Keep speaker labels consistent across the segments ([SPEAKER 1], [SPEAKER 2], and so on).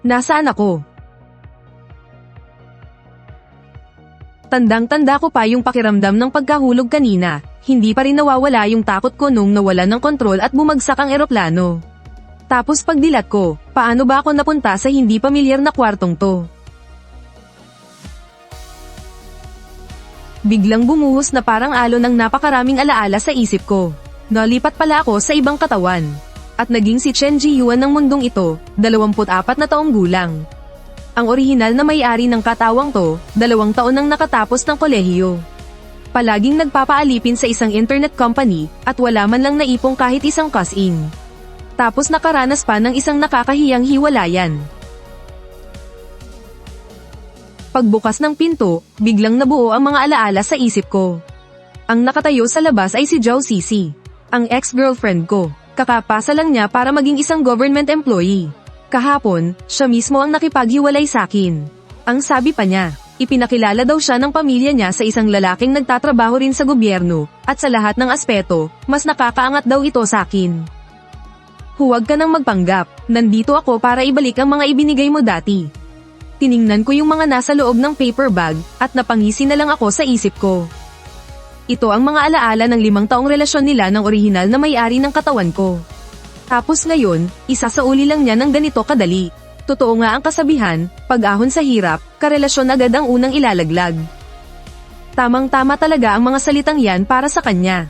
[SPEAKER 1] Nasaan ako? Tandang-tanda ko pa yung pakiramdam ng pagkahulog kanina, hindi pa rin nawawala yung takot ko nung nawalan ng kontrol at bumagsak ang eroplano. Tapos pagdilat ko, paano ba ako napunta sa hindi pamilyar na kwartong to? Biglang bumuhos na parang alon ng napakaraming alaala sa isip ko. Nalipat pala ako sa ibang katawan. At naging si Chen Ji-yuan ng mundong ito, 24 na taong gulang. Ang orihinal na may-ari ng katawang to, 2 taon nang nakatapos ng kolehiyo. Palaging nagpapaalipin sa isang internet company, at wala man lang naipong kahit isang cash-in. Tapos nakaranas pa ng isang nakakahiyang hiwalayan. Pagbukas ng pinto, biglang nabuo ang mga alaala sa isip ko. Ang nakatayo sa labas ay si Zhao Sisi, ang ex-girlfriend ko. Kakapasa lang niya para maging isang government employee. Kahapon, siya mismo ang nakipaghiwalay sa akin. Ang sabi pa niya, ipinakilala daw siya ng pamilya niya sa isang lalaking nagtatrabaho rin sa gobyerno, at sa lahat ng aspeto, mas nakakaangat daw ito sa akin. Huwag ka nang magpanggap, nandito ako para ibalik ang mga ibinigay mo dati. Tiningnan ko yung mga nasa loob ng paper bag, at napangisi na lang ako sa isip ko. Ito ang mga alaala ng 5 taong relasyon nila ng orihinal na may-ari ng katawan ko. Tapos ngayon, isasauli lang niya ng ganito kadali. Totoo nga ang kasabihan, pag-ahon sa hirap, karelasyon agad ang unang ilalaglag. Tamang-tama talaga ang mga salitang yan para sa kanya.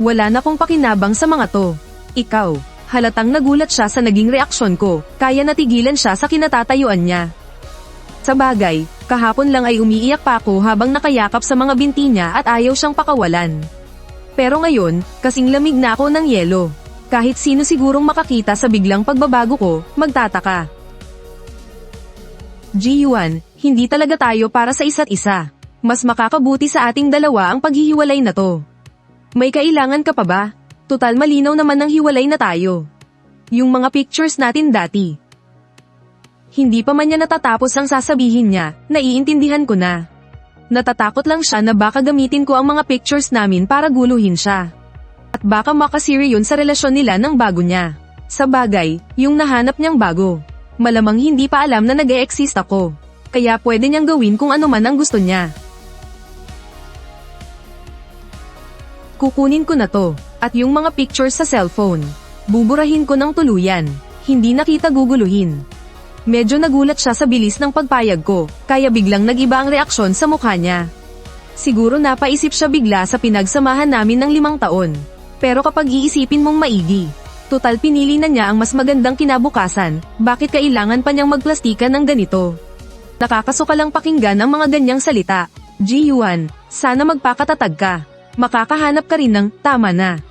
[SPEAKER 1] Wala na kong pakinabang sa mga to. Ikaw, halatang nagulat siya sa naging reaksyon ko, kaya natigilan siya sa kinatatayuan niya. Sa bagay, kahapon lang ay umiiyak pa ako habang nakayakap sa mga binti niya at ayaw siyang pakawalan. Pero ngayon, kasing lamig na ako ng yelo. Kahit sino sigurong makakita sa biglang pagbabago ko, magtataka. Ji-yuan, hindi talaga tayo para sa isa't isa. Mas makakabuti sa ating dalawa ang paghihiwalay na to. May kailangan ka pa ba? Tutal malinaw naman ng hiwalay na tayo. Yung mga pictures natin dati. Hindi pa man niya natatapos ang sasabihin niya, naiintindihan ko na. Natatakot lang siya na baka gamitin ko ang mga pictures namin para guluhin siya. At baka makasira yun sa relasyon nila ng bago niya. Sa bagay, yung nahanap niyang bago. Malamang hindi pa alam na nag-e-exist ako. Kaya pwede niyang gawin kung ano man ang gusto niya. Kukunin ko na to, at yung mga pictures sa cellphone. Buburahin ko ng tuluyan. Hindi na kita guguluhin. Medyo nagulat siya sa bilis ng pagpayag ko, kaya biglang nag-iba ang reaksyon sa mukha niya. Siguro napaisip siya bigla sa pinagsamahan namin ng 5 taon. Pero kapag iisipin mong maigi, total pinili na niya ang mas magandang kinabukasan, bakit kailangan pa niyang magplastikan ng ganito? Nakakasuka lang pakinggan ang mga ganyang salita. Ji-yuan, sana magpakatatag ka. Makakahanap ka rin ng tama na.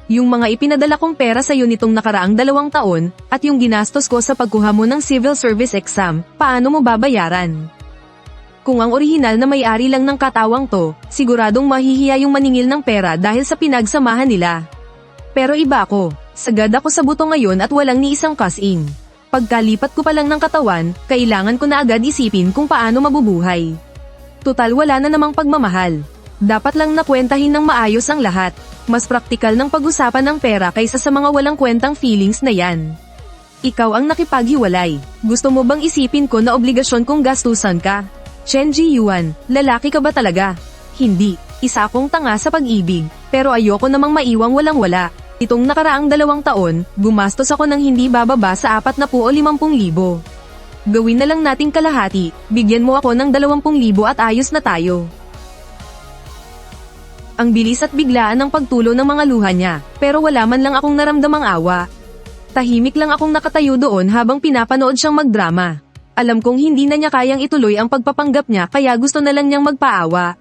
[SPEAKER 1] Yung mga ipinadala kong pera sa'yo nitong nakaraang 2 taon, at yung ginastos ko sa pagkuha mo ng civil service exam, paano mo babayaran? Kung ang orihinal na may-ari lang ng katawang to, siguradong mahihiya yung maningil ng pera dahil sa pinagsamahan nila. Pero iba ako, sagad ako sa buto ngayon at walang ni isang cash-in. Pagkalipat ko pa lang ng katawan, kailangan ko na agad isipin kung paano mabubuhay. Tutal wala na namang pagmamahal. Dapat lang nakwentahin ng maayos ang lahat. Mas praktikal ng pag-usapan ng pera kaysa sa mga walang kwentang feelings na yan. Ikaw ang nakipaghiwalay. Gusto mo bang isipin ko na obligasyon kong gastusan ka? Chen Ji-yuan, lalaki ka ba talaga? Hindi, isa akong tanga sa pag-ibig, pero ayoko namang maiwang walang-wala. Itong nakaraang 2 taon, gumastos ako ng hindi bababa sa 40 o 50,000. Gawin na lang nating kalahati, bigyan mo ako ng 20,000 at ayos na tayo. Ang bilis at biglaan ng pagtulo ng mga luha niya, pero wala man lang akong naramdamang awa. Tahimik lang akong nakatayo doon habang pinapanood siyang magdrama. Alam kong hindi na niya kayang ituloy ang pagpapanggap niya kaya gusto na lang niyang magpaawa.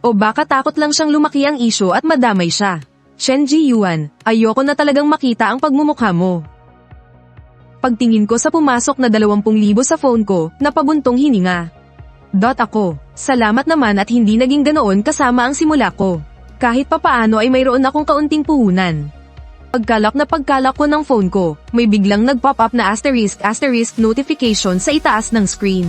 [SPEAKER 1] O baka takot lang siyang lumaki ang isyo at madamay siya. Chen Ji-yuan, ayoko na talagang makita ang pagmumukha mo. Pagtingin ko sa pumasok na 20,000 sa phone ko, napabuntong hininga. Ako, salamat naman at hindi naging ganoon kasama ang simula ko. Kahit papaano ay mayroon akong kaunting puhunan. Pagkalak ko ng phone ko, may biglang nag-pop up na asterisk notification sa itaas ng screen.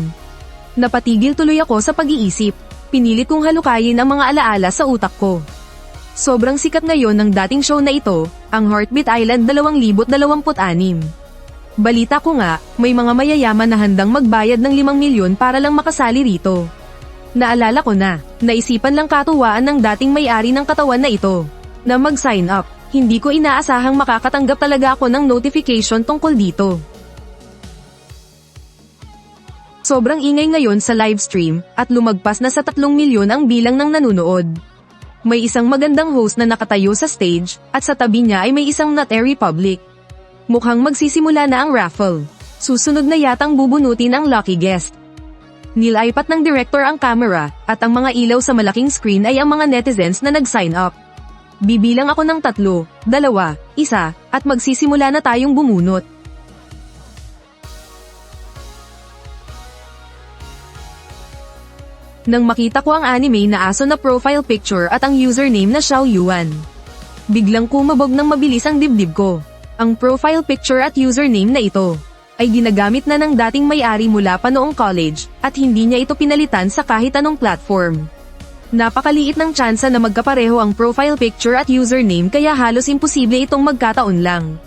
[SPEAKER 1] Napatigil tuloy ako sa pag-iisip. Pinilit kong halukayin ang mga alaala sa utak ko. Sobrang sikat ngayon ng dating show na ito, ang Heartbeat Island 2026. Balita ko nga, may mga mayayaman na handang magbayad ng 5 milyon para lang makasali rito. Naalala ko na, naisipan lang katuwaan ng dating may-ari ng katawan na ito, na mag-sign up. Hindi ko inaasahang makakatanggap talaga ako ng notification tungkol dito. Sobrang ingay ngayon sa livestream, at lumagpas na sa 3 milyon ang bilang ng nanunood. May isang magandang host na nakatayo sa stage, at sa tabi niya ay may isang not airy public. Mukhang magsisimula na ang raffle. Susunod na yatang bubunutin ang lucky guest. Nilaipat ng director ang camera, at ang mga ilaw sa malaking screen ay ang mga netizens na nag-sign up. Bibilang ako ng 3, 2, 1, at magsisimula na tayong bumunot. Nang makita ko ang anime na aso na profile picture at ang username na Xiao Yuan, biglang kumabog ng mabilis ang dibdib ko. Ang profile picture at username na ito ay ginagamit na ng dating may-ari mula pa noong college, at hindi niya ito pinalitan sa kahit anong platform. Napakaliit ng tsansa na magkapareho ang profile picture at username, kaya halos imposible itong magkataon lang.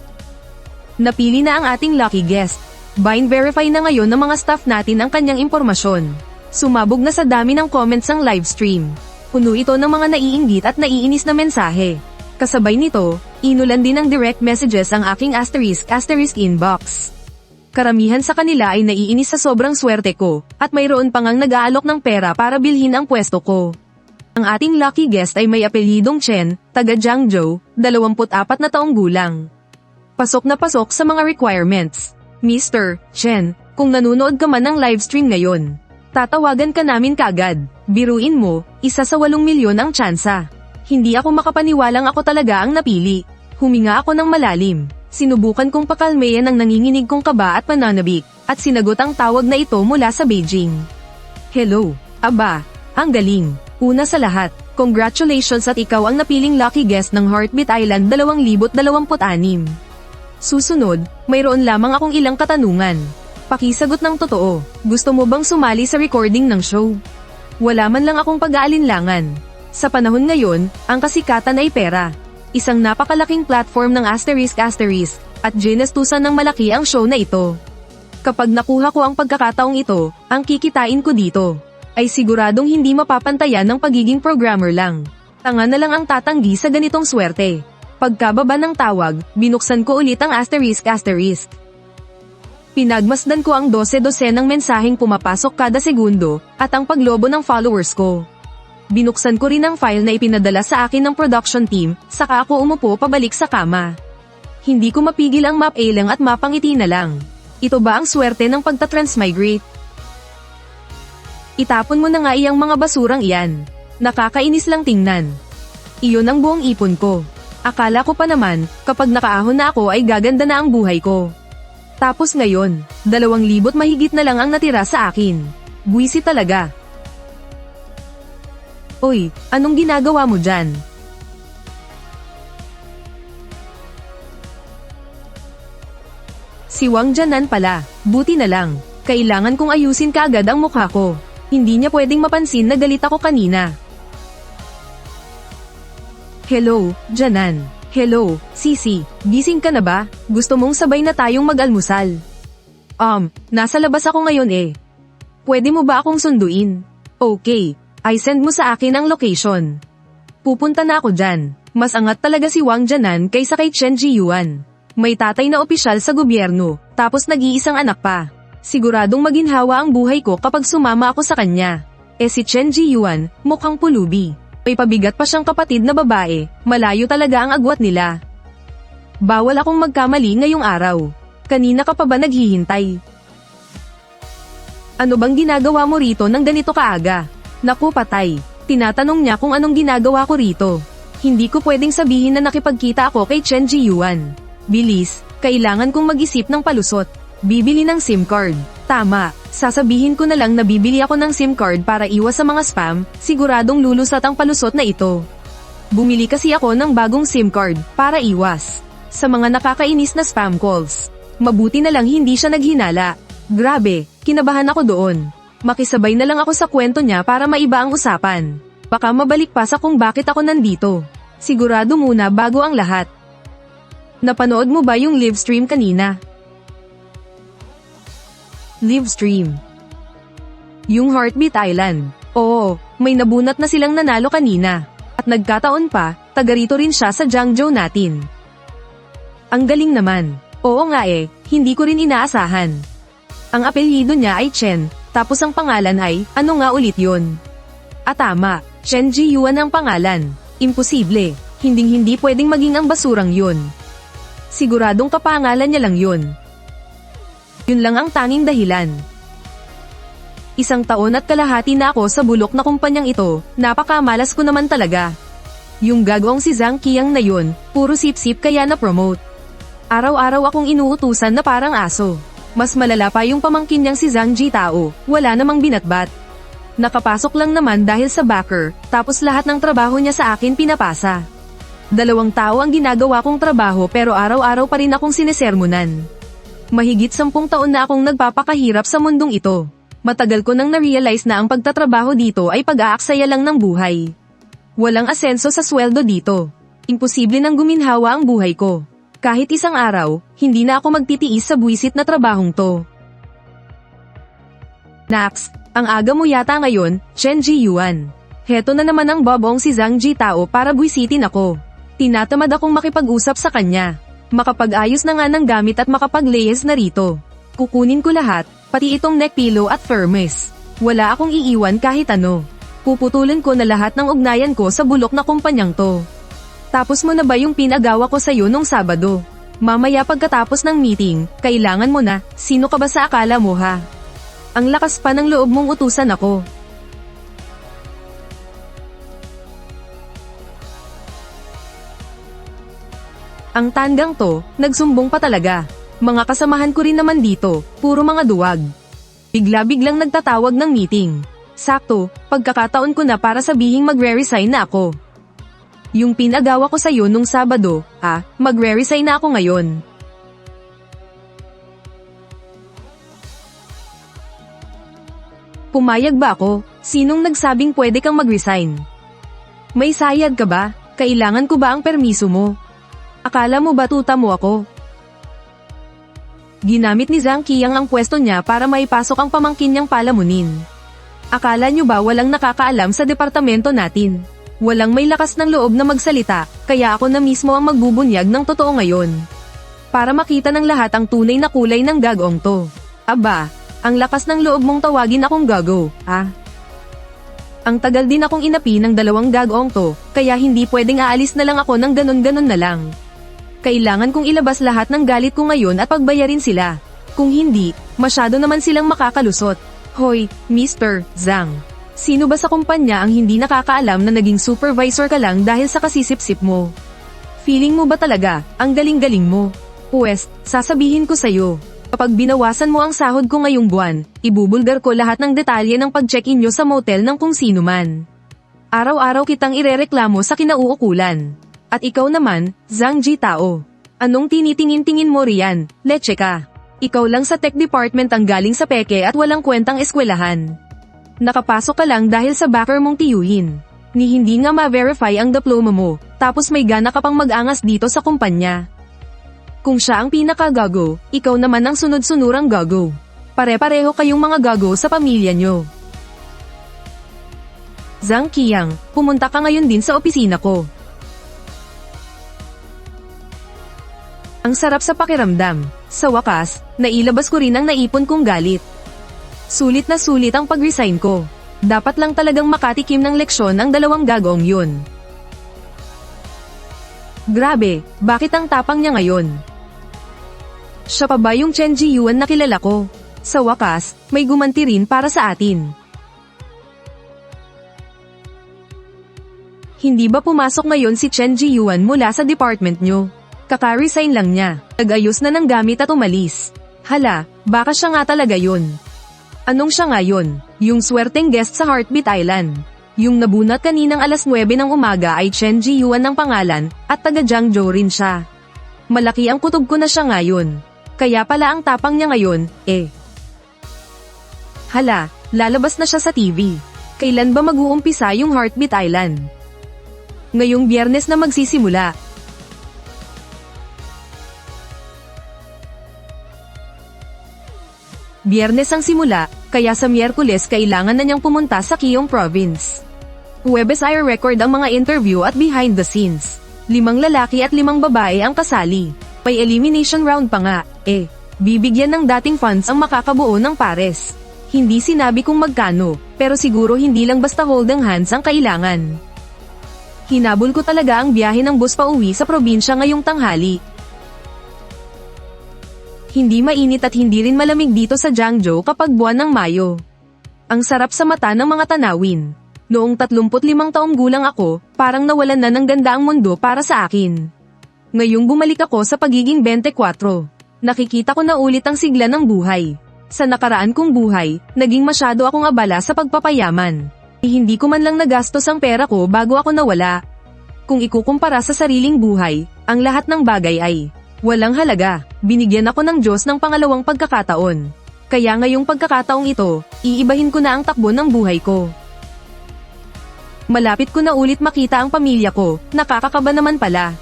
[SPEAKER 1] Napili na ang ating lucky guest. Bind verify na ngayon ng mga staff natin ang kanyang impormasyon. Sumabog na sa dami ng comments ang livestream. Puno ito ng mga naiinggit at naiinis na mensahe. Kasabay nito, inulan din ng direct messages ang aking *** inbox. Karamihan sa kanila ay naiinis sa sobrang swerte ko, at mayroon pang ang nag-aalok ng pera para bilhin ang pwesto ko. Ang ating lucky guest ay may apelyidong Chen, taga Jiangzhou, 24 na taong gulang. Pasok na pasok sa mga requirements. Mr. Chen, kung nanonood ka man ng livestream ngayon, tatawagan ka namin kaagad. Biruin mo, 1 sa 8 milyon ang tsansa. Hindi ako makapaniwalang ako talaga ang napili. Huminga ako ng malalim. Sinubukan kong pakalmayan ang nanginginig kong kaba at pananabik, at sinagot ang tawag na ito mula sa Beijing. Hello, aba, ang galing. Una sa lahat, congratulations at ikaw ang napiling lucky guest ng Heartbeat Island 2026. Susunod, mayroon lamang akong ilang katanungan. Pakisagot ng totoo, gusto mo bang sumali sa recording ng show? Wala man lang akong pag-aalinlangan. Sa panahon ngayon, ang kasikatan ay pera. Isang napakalaking platform ng ***, at ginestusan ng malaki ang show na ito. Kapag nakuha ko ang pagkakataong ito, ang kikitain ko dito ay siguradong hindi mapapantayan ng pagiging programmer lang. Tanga na lang ang tatanggi sa ganitong swerte. Pagkababa ng tawag, binuksan ko ulit ang ***. Pinagmasdan ko ang 12 ng mensaheng pumapasok kada segundo, at ang paglobo ng followers ko. Binuksan ko rin ang file na ipinadala sa akin ng production team, saka ako umupo pabalik sa kama. Hindi ko mapigil ang map-A-lang at mapangiti na lang. Ito ba ang swerte ng pagta-transmigrate? Itapon mo na nga iyang mga basurang iyan. Nakakainis lang tingnan. Iyon ang buong ipon ko. Akala ko pa naman, kapag nakaahon na ako ay gaganda na ang buhay ko. Tapos ngayon, 2,000 mahigit na lang ang natira sa akin. Buwisit talaga. Oy, anong ginagawa mo dyan? Si Wang Jianan pala, buti na lang. Kailangan kong ayusin kaagad ang mukha ko. Hindi niya pwedeng mapansin na galit ako kanina. Hello, Jianan. Hello, Sisi, gising ka na ba? Gusto mong sabay na tayong mag-almusal? Nasa labas ako ngayon eh. Pwede mo ba akong sunduin? Okay, i-send mo sa akin ang location. Pupunta na ako dyan. Mas angat talaga si Wang Jianan kaysa kay Chen Jiyuan. May tatay na opisyal sa gobyerno, tapos nag-iisang anak pa. Siguradong maginhawa ang buhay ko kapag sumama ako sa kanya. Si Chen Jiyuan, mukhang pulubi. May pabigat pa siyang kapatid na babae, malayo talaga ang agwat nila. Bawal akong magkamali ngayong araw. Kanina ka pa ba naghihintay? Ano bang ginagawa mo rito ng ganito kaaga? Naku patay, tinatanong niya kung anong ginagawa ko rito. Hindi ko pwedeng sabihin na nakipagkita ako kay Chen Jiyuan. Bilis, kailangan kong mag-isip ng palusot. Bibili ng SIM card. Tama, sasabihin ko na lang na bibili ako ng SIM card para iwas sa mga spam, siguradong lulusat ang palusot na ito. Bumili kasi ako ng bagong SIM card, para iwas sa mga nakakainis na spam calls. Mabuti na lang hindi siya naghinala. Grabe, kinabahan ako doon. Makisabay na lang ako sa kwento niya para maiba ang usapan. Baka mabalik pa sa kung bakit ako nandito. Sigurado muna bago ang lahat. Napanood mo ba yung live stream kanina? Live stream. Yung Heartbeat Island. Oo, may nabunot na silang nanalo kanina. At nagkataon pa, taga rito rin siya sa Jiangzhou natin. Ang galing naman. Oo nga hindi ko rin inaasahan. Ang apelyido niya ay Chen, tapos ang pangalan ay, ano nga ulit yun? Tama, Chen Jiyuan ang pangalan. Imposible, hindi pwedeng maging ang basurang yun. Siguradong kapangalan niya lang yun. Yun lang ang tanging dahilan. 1 taon at kalahati na ako sa bulok na kumpanyang ito, napakamalas ko naman talaga. Yung gagawang si Zhang Qiang na yun, puro sip-sip kaya na-promote. Araw-araw akong inuutusan na parang aso. Mas malala pa yung pamangkin niyang si Zhang Jitao, wala namang binatbat. Nakapasok lang naman dahil sa backer, tapos lahat ng trabaho niya sa akin pinapasa. 2 tao ang ginagawa kong trabaho pero araw-araw pa rin akong sinesermonan. Mahigit 10 taon na akong nagpapakahirap sa mundong ito. Matagal ko nang na-realize na ang pagtatrabaho dito ay pag-aaksaya lang ng buhay. Walang asenso sa sweldo dito. Imposible nang guminhawa ang buhay ko. Kahit isang araw, hindi na ako magtitiis sa buwisit na trabahong to. Nax, ang aga mo yata ngayon, Chen Jiyuan. Heto na naman ang bobong si Zhang Jitao para buwisitin ako. Tinatamad akong makipag-usap sa kanya. Makapag-ayos na nga ng gamit at makapag-layers na rito. Kukunin ko lahat, pati itong neck pillow at thermos. Wala akong iiwan kahit ano. Puputulin ko na lahat ng ugnayan ko sa bulok na kumpanyang to. Tapos mo na ba yung pinagawa ko sa'yo nung Sabado? Mamaya pagkatapos ng meeting, kailangan mo na, sino ka ba sa akala mo ha? Ang lakas pa ng loob mong utusan ako. Ang tandang to, nagsumbong pa talaga. Mga kasamahan ko rin naman dito, puro mga duwag. Bigla-biglang nagtatawag ng meeting. Sakto, pagkakataon ko na para sabihing magre-resign na ako. Yung pinagawa ko sa'yo nung Sabado, magre-resign na ako ngayon. Pumayag ba ako? Sinong nagsabing pwede kang mag-resign? May sayad ka ba? Kailangan ko ba ang permiso mo? Akala mo ba tuta mo ako? Ginamit ni Zhang Qiang ang pwesto niya para maipasok ang pamangkin niyang palamunin. Akala niyo ba walang nakakaalam sa departamento natin? Walang may lakas ng loob na magsalita, kaya ako na mismo ang magbubunyag ng totoo ngayon. Para makita ng lahat ang tunay na kulay ng gagong to. Aba, ang lakas ng loob mong tawagin akong gago, Ang tagal din akong inapi ng 2 gagong to, kaya hindi pwedeng aalis na lang ako ng ganon-ganon na lang. Kailangan kong ilabas lahat ng galit ko ngayon at pagbayarin sila. Kung hindi, masyado naman silang makakalusot. Hoy, Mr. Zhang. Sino ba sa kumpanya ang hindi nakakaalam na naging supervisor ka lang dahil sa kasisip-sip mo? Feeling mo ba talaga, ang galing-galing mo? Pwes, sasabihin ko sa'yo. Kapag binawasan mo ang sahod ko ngayong buwan, ibubulgar ko lahat ng detalye ng pag-check-in nyo sa motel ng kung sino man. Araw-araw kitang irereklamo sa kinauukulan. At ikaw naman, Zhang Jitao. Anong tinitingin-tingin mo riyan, leche ka? Ikaw lang sa tech department ang galing sa peke at walang kwentang eskwelahan. Nakapasok ka lang dahil sa backer mong tiyuhin. Ni hindi nga ma-verify ang diploma mo, tapos may gana ka pang mag-angas dito sa kumpanya. Kung siya ang pinakagago, ikaw naman ang sunod-sunurang gago. Pare-pareho kayong mga gago sa pamilya nyo. Zhang Qiang, pumunta ka ngayon din sa opisina ko. Ang sarap sa pakiramdam. Sa wakas, nailabas ko rin ang naipon kong galit. Sulit na sulit ang pag-resign ko. Dapat lang talagang makatikim ng leksyon ang 2 gagong yun. Grabe, bakit ang tapang niya ngayon? Siya pa ba yung Chen Jiyuan na kilala ko? Sa wakas, may gumanti rin para sa atin. Hindi ba pumasok ngayon si Chen Jiyuan mula sa department nyo? Kaka-resign lang niya. Nag-ayos na ng gamit at umalis. Hala, baka siya nga talaga yun. Anong siya nga yun? Yung swerteng guest sa Heartbeat Island. Yung nabunot kaninang alas 9 ng umaga ay Chen Jiyuan ng pangalan, at taga Jiangzhou rin siya. Malaki ang kutob ko na siya ngayon. Kaya pala ang tapang niya ngayon, Hala, lalabas na siya sa TV. Kailan ba mag-uumpisa yung Heartbeat Island? Ngayong Biyernes na magsisimula. Biyernes ang simula, kaya sa Miyerkules kailangan na niyang pumunta sa Quezon Province. Huwebes ay record ang mga interview at behind the scenes. 5 lalaki at 5 babae ang kasali. May elimination round pa nga, bibigyan ng dating fans ang makakabuo ng pares. Hindi sinabi kung magkano, pero siguro hindi lang basta holding hands ang kailangan. Hinabol ko talaga ang biyahe ng bus pa uwi sa probinsya ngayong tanghali. Hindi mainit at hindi rin malamig dito sa Jiangzhou kapag buwan ng Mayo. Ang sarap sa mata ng mga tanawin. Noong 35 taong gulang ako, parang nawalan na ng ganda ang mundo para sa akin. Ngayong bumalik ako sa pagiging 24, nakikita ko na ulit ang sigla ng buhay. Sa nakaraan kong buhay, naging masyado akong abala sa pagpapayaman. Hindi ko man lang nagastos ang pera ko bago ako nawala. Kung ikukumpara sa sariling buhay, ang lahat ng bagay ay walang halaga. Binigyan ako ng Diyos ng pangalawang pagkakataon. Kaya ngayong pagkakataong ito, iibahin ko na ang takbo ng buhay ko. Malapit ko na ulit makita ang pamilya ko, nakakakaba naman pala.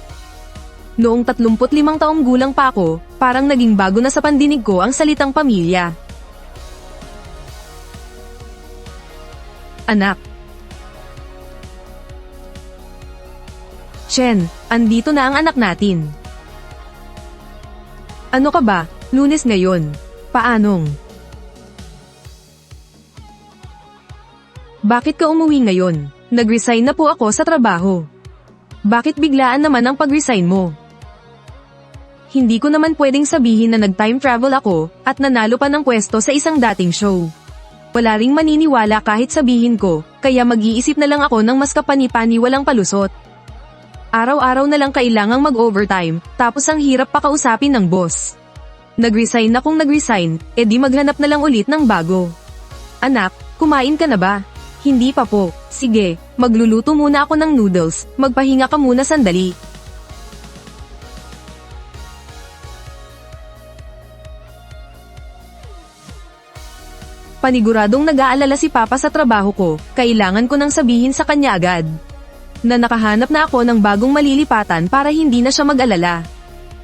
[SPEAKER 1] Noong 35 taong gulang pa ako, parang naging bago na sa pandinig ko ang salitang pamilya. Anak. Chen, andito na ang anak natin. Ano ka ba? Lunes ngayon. Paanong? Bakit ka umuwi ngayon? Nag-resign na po ako sa trabaho. Bakit biglaan naman ang pag-resign mo? Hindi ko naman pwedeng sabihin na nag-time travel ako at nanalo pa ng pwesto sa isang dating show. Wala ring maniniwala kahit sabihin ko, kaya mag-iisip na lang ako ng mas kapani-pani walang palusot. Araw-araw na lang kailangang mag-overtime, tapos ang hirap pa kausapin ng boss. Nag-resign na kung nag-resign, edi maghanap na lang ulit ng bago. Anak, kumain ka na ba? Hindi pa po. Sige, magluluto muna ako ng noodles, magpahinga ka muna sandali. Paniguradong nag-aalala si Papa sa trabaho ko, kailangan ko nang sabihin sa kanya agad na nakahanap na ako ng bagong malilipatan para hindi na siya mag-alala.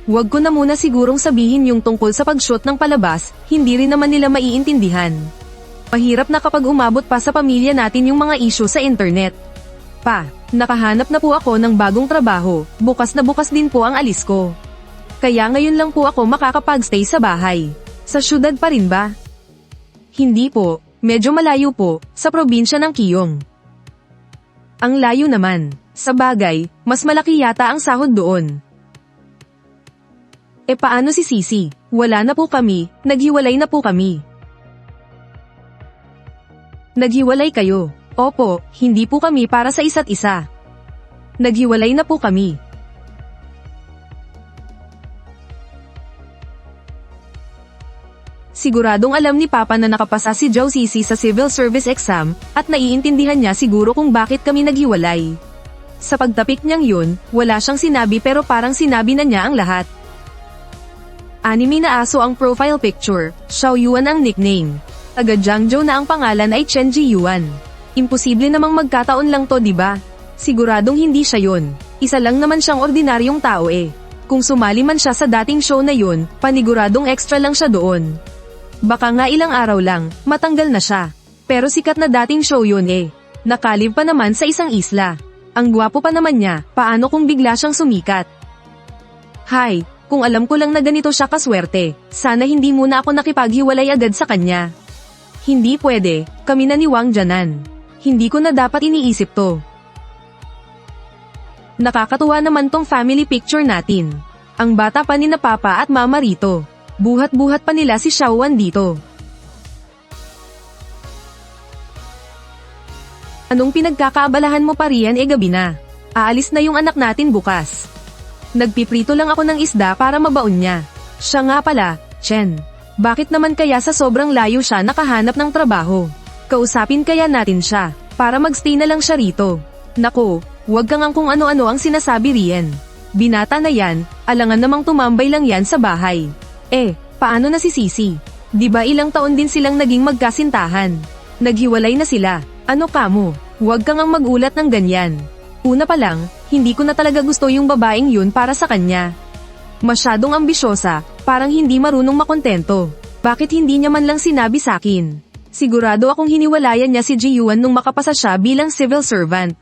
[SPEAKER 1] Huwag ko na muna sigurong sabihin yung tungkol sa pag-shoot ng palabas, hindi rin naman nila maiintindihan. Mahirap na kapag umabot pa sa pamilya natin yung mga issue sa internet. Pa, nakahanap na po ako ng bagong trabaho, bukas na bukas din po ang alis ko. Kaya ngayon lang po ako makakapag-stay sa bahay. Sa syudad pa rin ba? Hindi po, medyo malayo po, sa probinsya ng Quezon. Ang layo naman. Sa bagay, mas malaki yata ang sahod doon. Paano si Sisi? Wala na po kami, naghiwalay na po kami. Naghiwalay kayo? Opo, hindi po kami para sa isa't isa. Naghiwalay na po kami. Siguradong alam ni Papa na nakapasa si Zhao Sisi sa civil service exam, at naiintindihan niya siguro kung bakit kami naghiwalay. Sa pagtapik niyang yun, wala siyang sinabi pero parang sinabi na niya ang lahat. Anime na aso ang profile picture, Xiao Yuan ang nickname. Taga Jiangzhou na ang pangalan ay Chen Ji Yuan. Imposible namang magkataon lang to, diba? Siguradong hindi siya yun. Isa lang naman siyang ordinaryong tao Kung sumali man siya sa dating show na yun, paniguradong extra lang siya doon. Baka nga ilang araw lang, matanggal na siya. Pero sikat na dating show yun Nakalib pa naman sa isang isla. Ang gwapo pa naman niya, paano kung bigla siyang sumikat? Hay, kung alam ko lang na ganito siya kaswerte, sana hindi muna ako nakipaghiwalay agad sa kanya. Hindi pwede, kami na ni Wang Jianan. Hindi ko na dapat iniisip to. Nakakatuwa naman tong family picture natin. Ang bata pa ni na Papa at Mama rito. Buhat-buhat pa nila si Xiaowan dito. Anong pinagkakaabalahan mo pa riyan gabi na? Aalis na yung anak natin bukas. Nagpiprito lang ako ng isda para mabaon niya. Siya nga pala, Chen. Bakit naman kaya sa sobrang layo siya nakahanap ng trabaho? Kausapin kaya natin siya, para magstay na lang siya rito. Nako, huwag kang ang kung ano-ano ang sinasabi riyan. Binata na yan, alangan namang tumambay lang yan sa bahay. Paano na si Sisi? Di ba ilang taon din silang naging magkasintahan? Naghiwalay na sila. Ano kamo? Huwag kang ang magulat ng ganyan. Una pa lang, Hindi ko na talaga gusto yung babaeng yun para sa kanya. Masyadong ambisyosa, parang hindi marunong makontento. Bakit hindi niya man lang sinabi sakin? Sigurado akong hiniwalayan niya si Ji-Yuan nung makapasa siya bilang civil servant.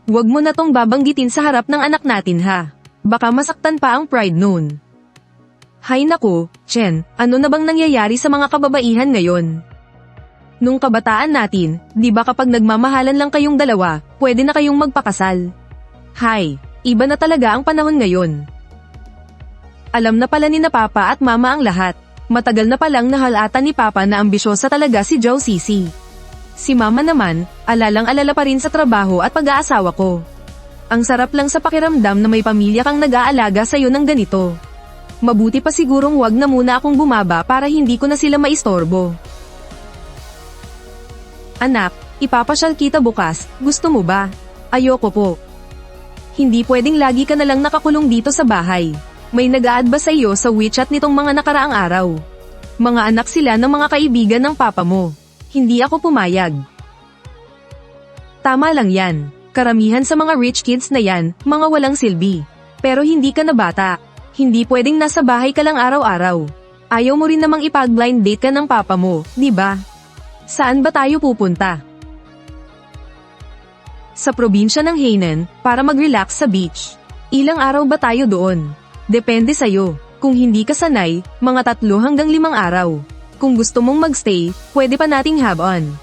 [SPEAKER 1] Huwag mo na tong babanggitin sa harap ng anak natin ha. Baka masaktan pa ang pride noon. Hay nako, Chen, ano na bang nangyayari sa mga kababaihan ngayon? Nung kabataan natin, di ba kapag nagmamahalan lang kayong dalawa, pwede na kayong magpakasal? Hay, iba na talaga ang panahon ngayon. Alam na pala ni na Papa at Mama ang lahat. Matagal na palang nahalata ni Papa na ambisyosa talaga si Zhao Sisi. Si Mama naman, alalang-alala pa rin sa trabaho at pag-aasawa ko. Ang sarap lang sa pakiramdam na may pamilya kang nag-aalaga sa'yo ng ganito. Mabuti pa sigurong wag na muna akong bumaba para hindi ko na sila maistorbo. Anak, ipapasyal kita bukas, gusto mo ba? Ayoko po. Hindi pwedeng lagi ka na lang nakakulong dito sa bahay. May nag-a-adba sa iyo sa WeChat nitong mga nakaraang araw. Mga anak sila ng mga kaibigan ng papa mo. Hindi ako pumayag. Tama lang yan. Karamihan sa mga rich kids na yan, mga walang silbi. Pero hindi ka na bata. Hindi pwedeng nasa bahay ka lang araw-araw. Ayaw mo rin namang ipag-blind date ka ng papa mo, di ba? Saan ba tayo pupunta? Sa probinsya ng Hainan, para mag-relax sa beach. Ilang araw ba tayo doon? Depende sa'yo. Kung hindi ka sanay, mga 3 hanggang 5 araw. Kung gusto mong magstay, pwede pa nating have on.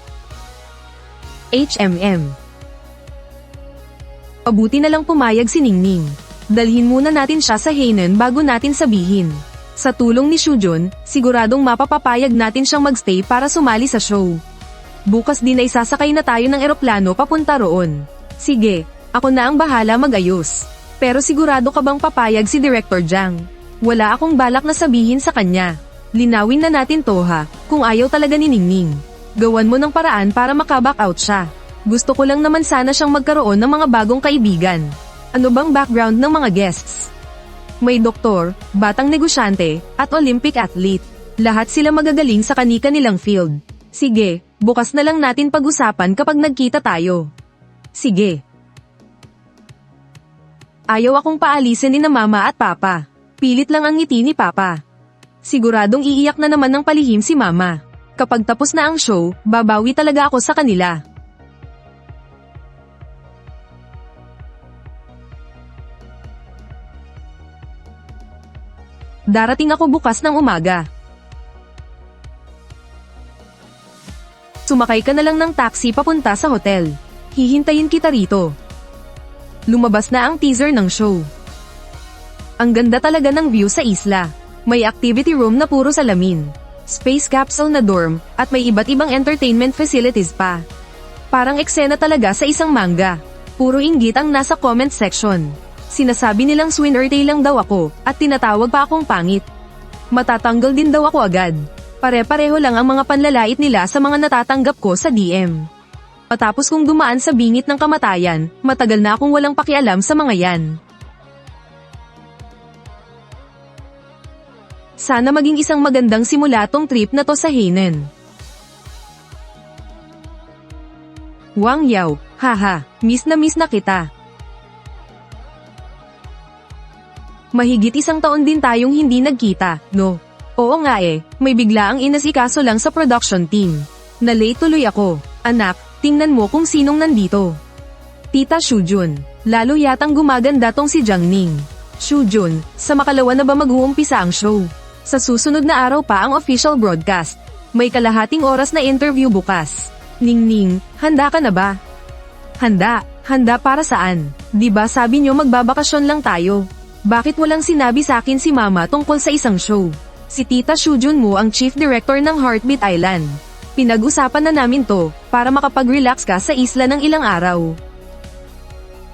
[SPEAKER 1] Mabuti na lang pumayag si Ningning. Dalhin muna natin siya sa Hainan bago natin sabihin. Sa tulong ni Shujun, siguradong mapapapayag natin siyang magstay para sumali sa show. Bukas din ay sasakay na tayo ng eroplano papunta roon. Sige, ako na ang bahala mag-ayos. Pero sigurado ka bang papayag si Director Jiang? Wala akong balak na sabihin sa kanya. Linawin na natin to ha, kung ayaw talaga ni Ningning. Gawan mo ng paraan para makaback out siya. Gusto ko lang naman sana siyang magkaroon ng mga bagong kaibigan. Ano bang background ng mga guests? May doktor, batang negosyante, at Olympic athlete. Lahat sila magagaling sa kani-kanilang field. Sige, bukas na lang natin pag-usapan kapag nagkita tayo. Sige. Ayaw akong paalisin ni na Mama at Papa. Pilit lang ang ngiti ni Papa. Siguradong iiyak na naman ng palihim si Mama. Kapag tapos na ang show, babawi talaga ako sa kanila. Darating ako bukas ng umaga. Sumakay ka na lang ng taxi papunta sa hotel. Hihintayin kita rito. Lumabas na ang teaser ng show. Ang ganda talaga ng view sa isla. May activity room na puro salamin. Space capsule na dorm, at may iba't ibang entertainment facilities pa. Parang eksena talaga sa isang manga. Puro inggit ang nasa comment section. Sinasabi nilang swinerte lang daw ako, at tinatawag pa akong pangit. Matatanggal din daw ako agad. Pare-pareho lang ang mga panlalait nila sa mga natatanggap ko sa DM. Matapos kong dumaan sa bingit ng kamatayan, matagal na akong walang pakialam sa mga yan. Sana maging isang magandang simula tong trip na to sa Hainan. Wang Yao, haha, miss na kita. Mahigit 1 taon din tayong hindi nagkita, no? Oo nga may bigla ang inasikaso lang sa production team. Na-late tuloy ako. Anak, tingnan mo kung sinong nandito. Tita Shujun, lalo yatang gumaganda tong si Jiang Ning. Shujun, sa makalawa na ba mag-uumpisa ang show? Sa susunod na araw pa ang official broadcast. May kalahating oras na interview bukas. Ningning, handa ka na ba? Handa para saan? Di ba sabi nyo magbabakasyon lang tayo? Bakit walang sinabi sa akin si Mama tungkol sa isang show? Si Tita Shujun mo ang chief director ng Heartbeat Island. Pinag-usapan na namin to, para makapag-relax ka sa isla ng ilang araw.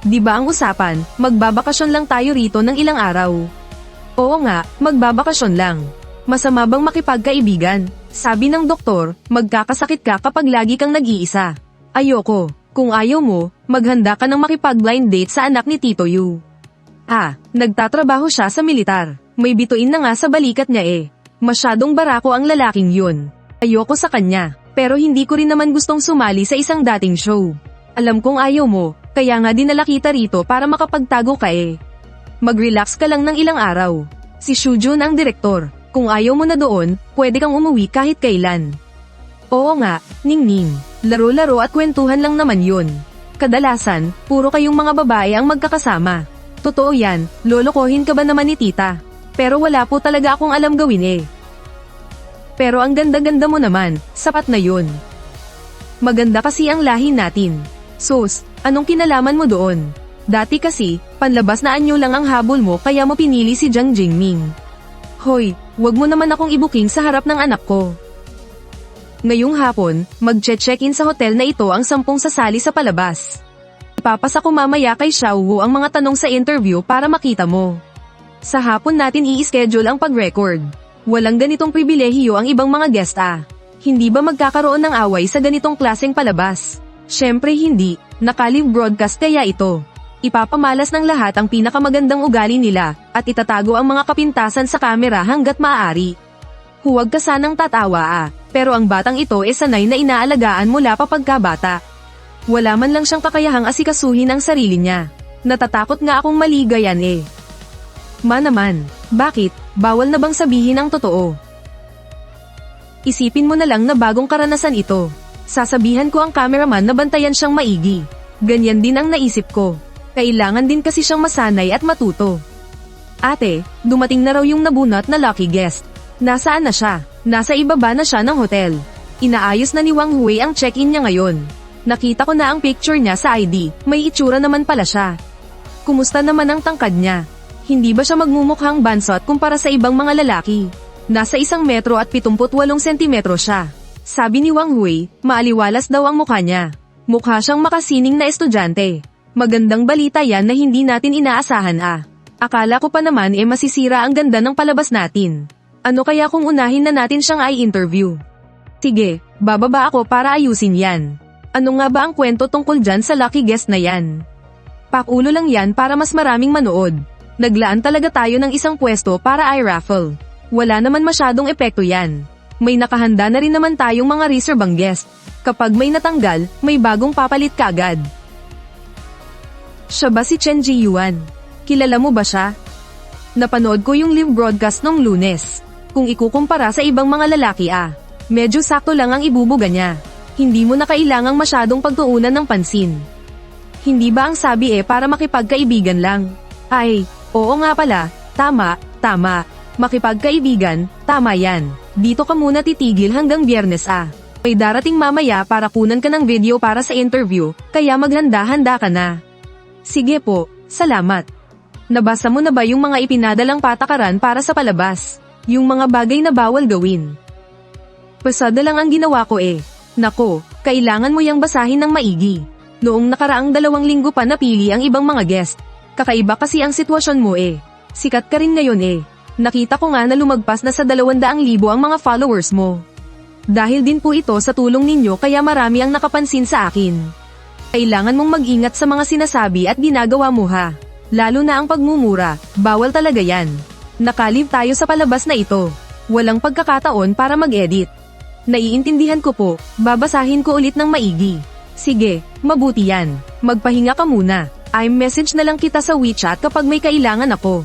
[SPEAKER 1] Di ba ang usapan, magbabakasyon lang tayo rito ng ilang araw? Oo nga, magbabakasyon lang. Masama bang makipagkaibigan? Sabi ng doktor, magkakasakit ka kapag lagi kang nag-iisa. Ayoko. Kung ayaw mo, maghanda ka ng makipag-blind date sa anak ni Tito Yu. Nagtatrabaho siya sa militar. May bituin na nga sa balikat niya Masyadong barako ang lalaking yun. Ayoko sa kanya, pero hindi ko rin naman gustong sumali sa isang dating show. Alam kong ayaw mo, Kaya nga dinala kita rito para makapagtago ka eh. Mag-relax ka lang ng ilang araw. Si Shujun ang direktor. Kung ayaw mo na doon, pwede kang umuwi kahit kailan. Oo nga, Ningning. Laro-laro at kwentuhan lang naman yun. Kadalasan, puro kayong mga babae ang magkakasama. Totoo yan, lolokohin ka ba naman ni tita? Pero wala po talaga akong alam gawin eh. Pero ang ganda-ganda mo naman, sapat na yun. Maganda kasi ang lahi natin. Sus, anong kinalaman mo doon? Dati kasi, panlabas na anyo lang ang habol mo kaya mo pinili si Jiang Jingming. Hoy, wag mo naman akong ibuking sa harap ng anak ko. Ngayong hapon, mag-check-in sa hotel na ito ang 10 sasali sa palabas. Ipapasa ko mamaya kay Xiaowu ang mga tanong sa interview para makita mo. Sa hapon natin i-schedule ang pag-record. Walang ganitong pribilehiyo ang ibang mga guest ah. Hindi ba magkakaroon ng away sa ganitong klaseng palabas? Syempre hindi, nakalive broadcast kaya ito. Ipapamalas ng lahat ang pinakamagandang ugali nila, at itatago ang mga kapintasan sa kamera hanggat maaari. Huwag ka sanang tatawa ah, pero ang batang ito sanay na inaalagaan mula pa pagkabata. Wala man lang siyang kakayahang asikasuhin ang sarili niya. Natatakot nga akong maligayan eh. Naman, bakit? Bawal na bang sabihin ang totoo? Isipin mo na lang na bagong karanasan ito. Sasabihan ko ang cameraman na bantayan siyang maigi. Ganyan din ang naisip ko. Kailangan din kasi siyang masanay at matuto. Ate, dumating na raw yung nabunot na lucky guest. Nasaan na siya? Nasa ibaba na siya ng hotel. Inaayos na ni Wang Hui ang check-in niya ngayon. Nakita ko na ang picture niya sa ID, may itsura naman pala siya. Kumusta naman ang tangkad niya? Hindi ba siya magmumukhang bansot kumpara sa ibang mga lalaki? Nasa 1 metro at 78 sentimetro siya. Sabi ni Wang Hui, maaliwalas daw ang mukha niya. Mukha siyang makasining na estudyante. Magandang balita yan na hindi natin inaasahan ah. Akala ko pa naman masisira ang ganda ng palabas natin. Ano kaya kung unahin na natin siyang i-interview? Sige, bababa ako para ayusin yan. Ano nga ba ang kwento tungkol dyan sa lucky guest na yan? Pakulo lang yan para mas maraming manood. Naglaan talaga tayo ng isang pwesto para i-raffle. Wala naman masyadong epekto yan. May nakahanda na rin naman tayong mga reservang guest. Kapag may natanggal, may bagong papalit kagad. Siya ba si Chen Jiyuan? Kilala mo ba siya? Napanood ko yung live broadcast nung Lunes. Kung ikukumpara sa ibang mga lalaki medyo sakto lang ang ibubuga niya. Hindi mo na kailangang masyadong pagtuunan ng pansin. Hindi ba ang sabi para makipagkaibigan lang? Ay, oo nga pala, tama. Makipagkaibigan, tama yan. Dito ka muna titigil hanggang Biyernes May darating mamaya para kunan ka ng video para sa interview, kaya maghanda-handa ka na. Sige po, salamat. Nabasa mo na ba yung mga ipinadalang patakaran para sa palabas? Yung mga bagay na bawal gawin? Pasada lang ang ginawa ko Nako, kailangan mo yang basahin ng maigi. Noong nakaraang 2 linggo pa napili ang ibang mga guest. Kakaiba kasi ang sitwasyon mo Sikat ka rin ngayon Nakita ko nga na lumagpas na sa 200,000 ang mga followers mo. Dahil din po ito sa tulong ninyo kaya marami ang nakapansin sa akin. Kailangan mong mag-ingat sa mga sinasabi at ginagawa mo Lalo na ang pagmumura, bawal talaga yan. Nakalive tayo sa palabas na ito. Walang pagkakataon para mag-edit. Naiintindihan ko po, babasahin ko ulit ng maigi. Sige, mabuti yan. Magpahinga ka muna. I-message na lang kita sa WeChat kapag may kailangan ako.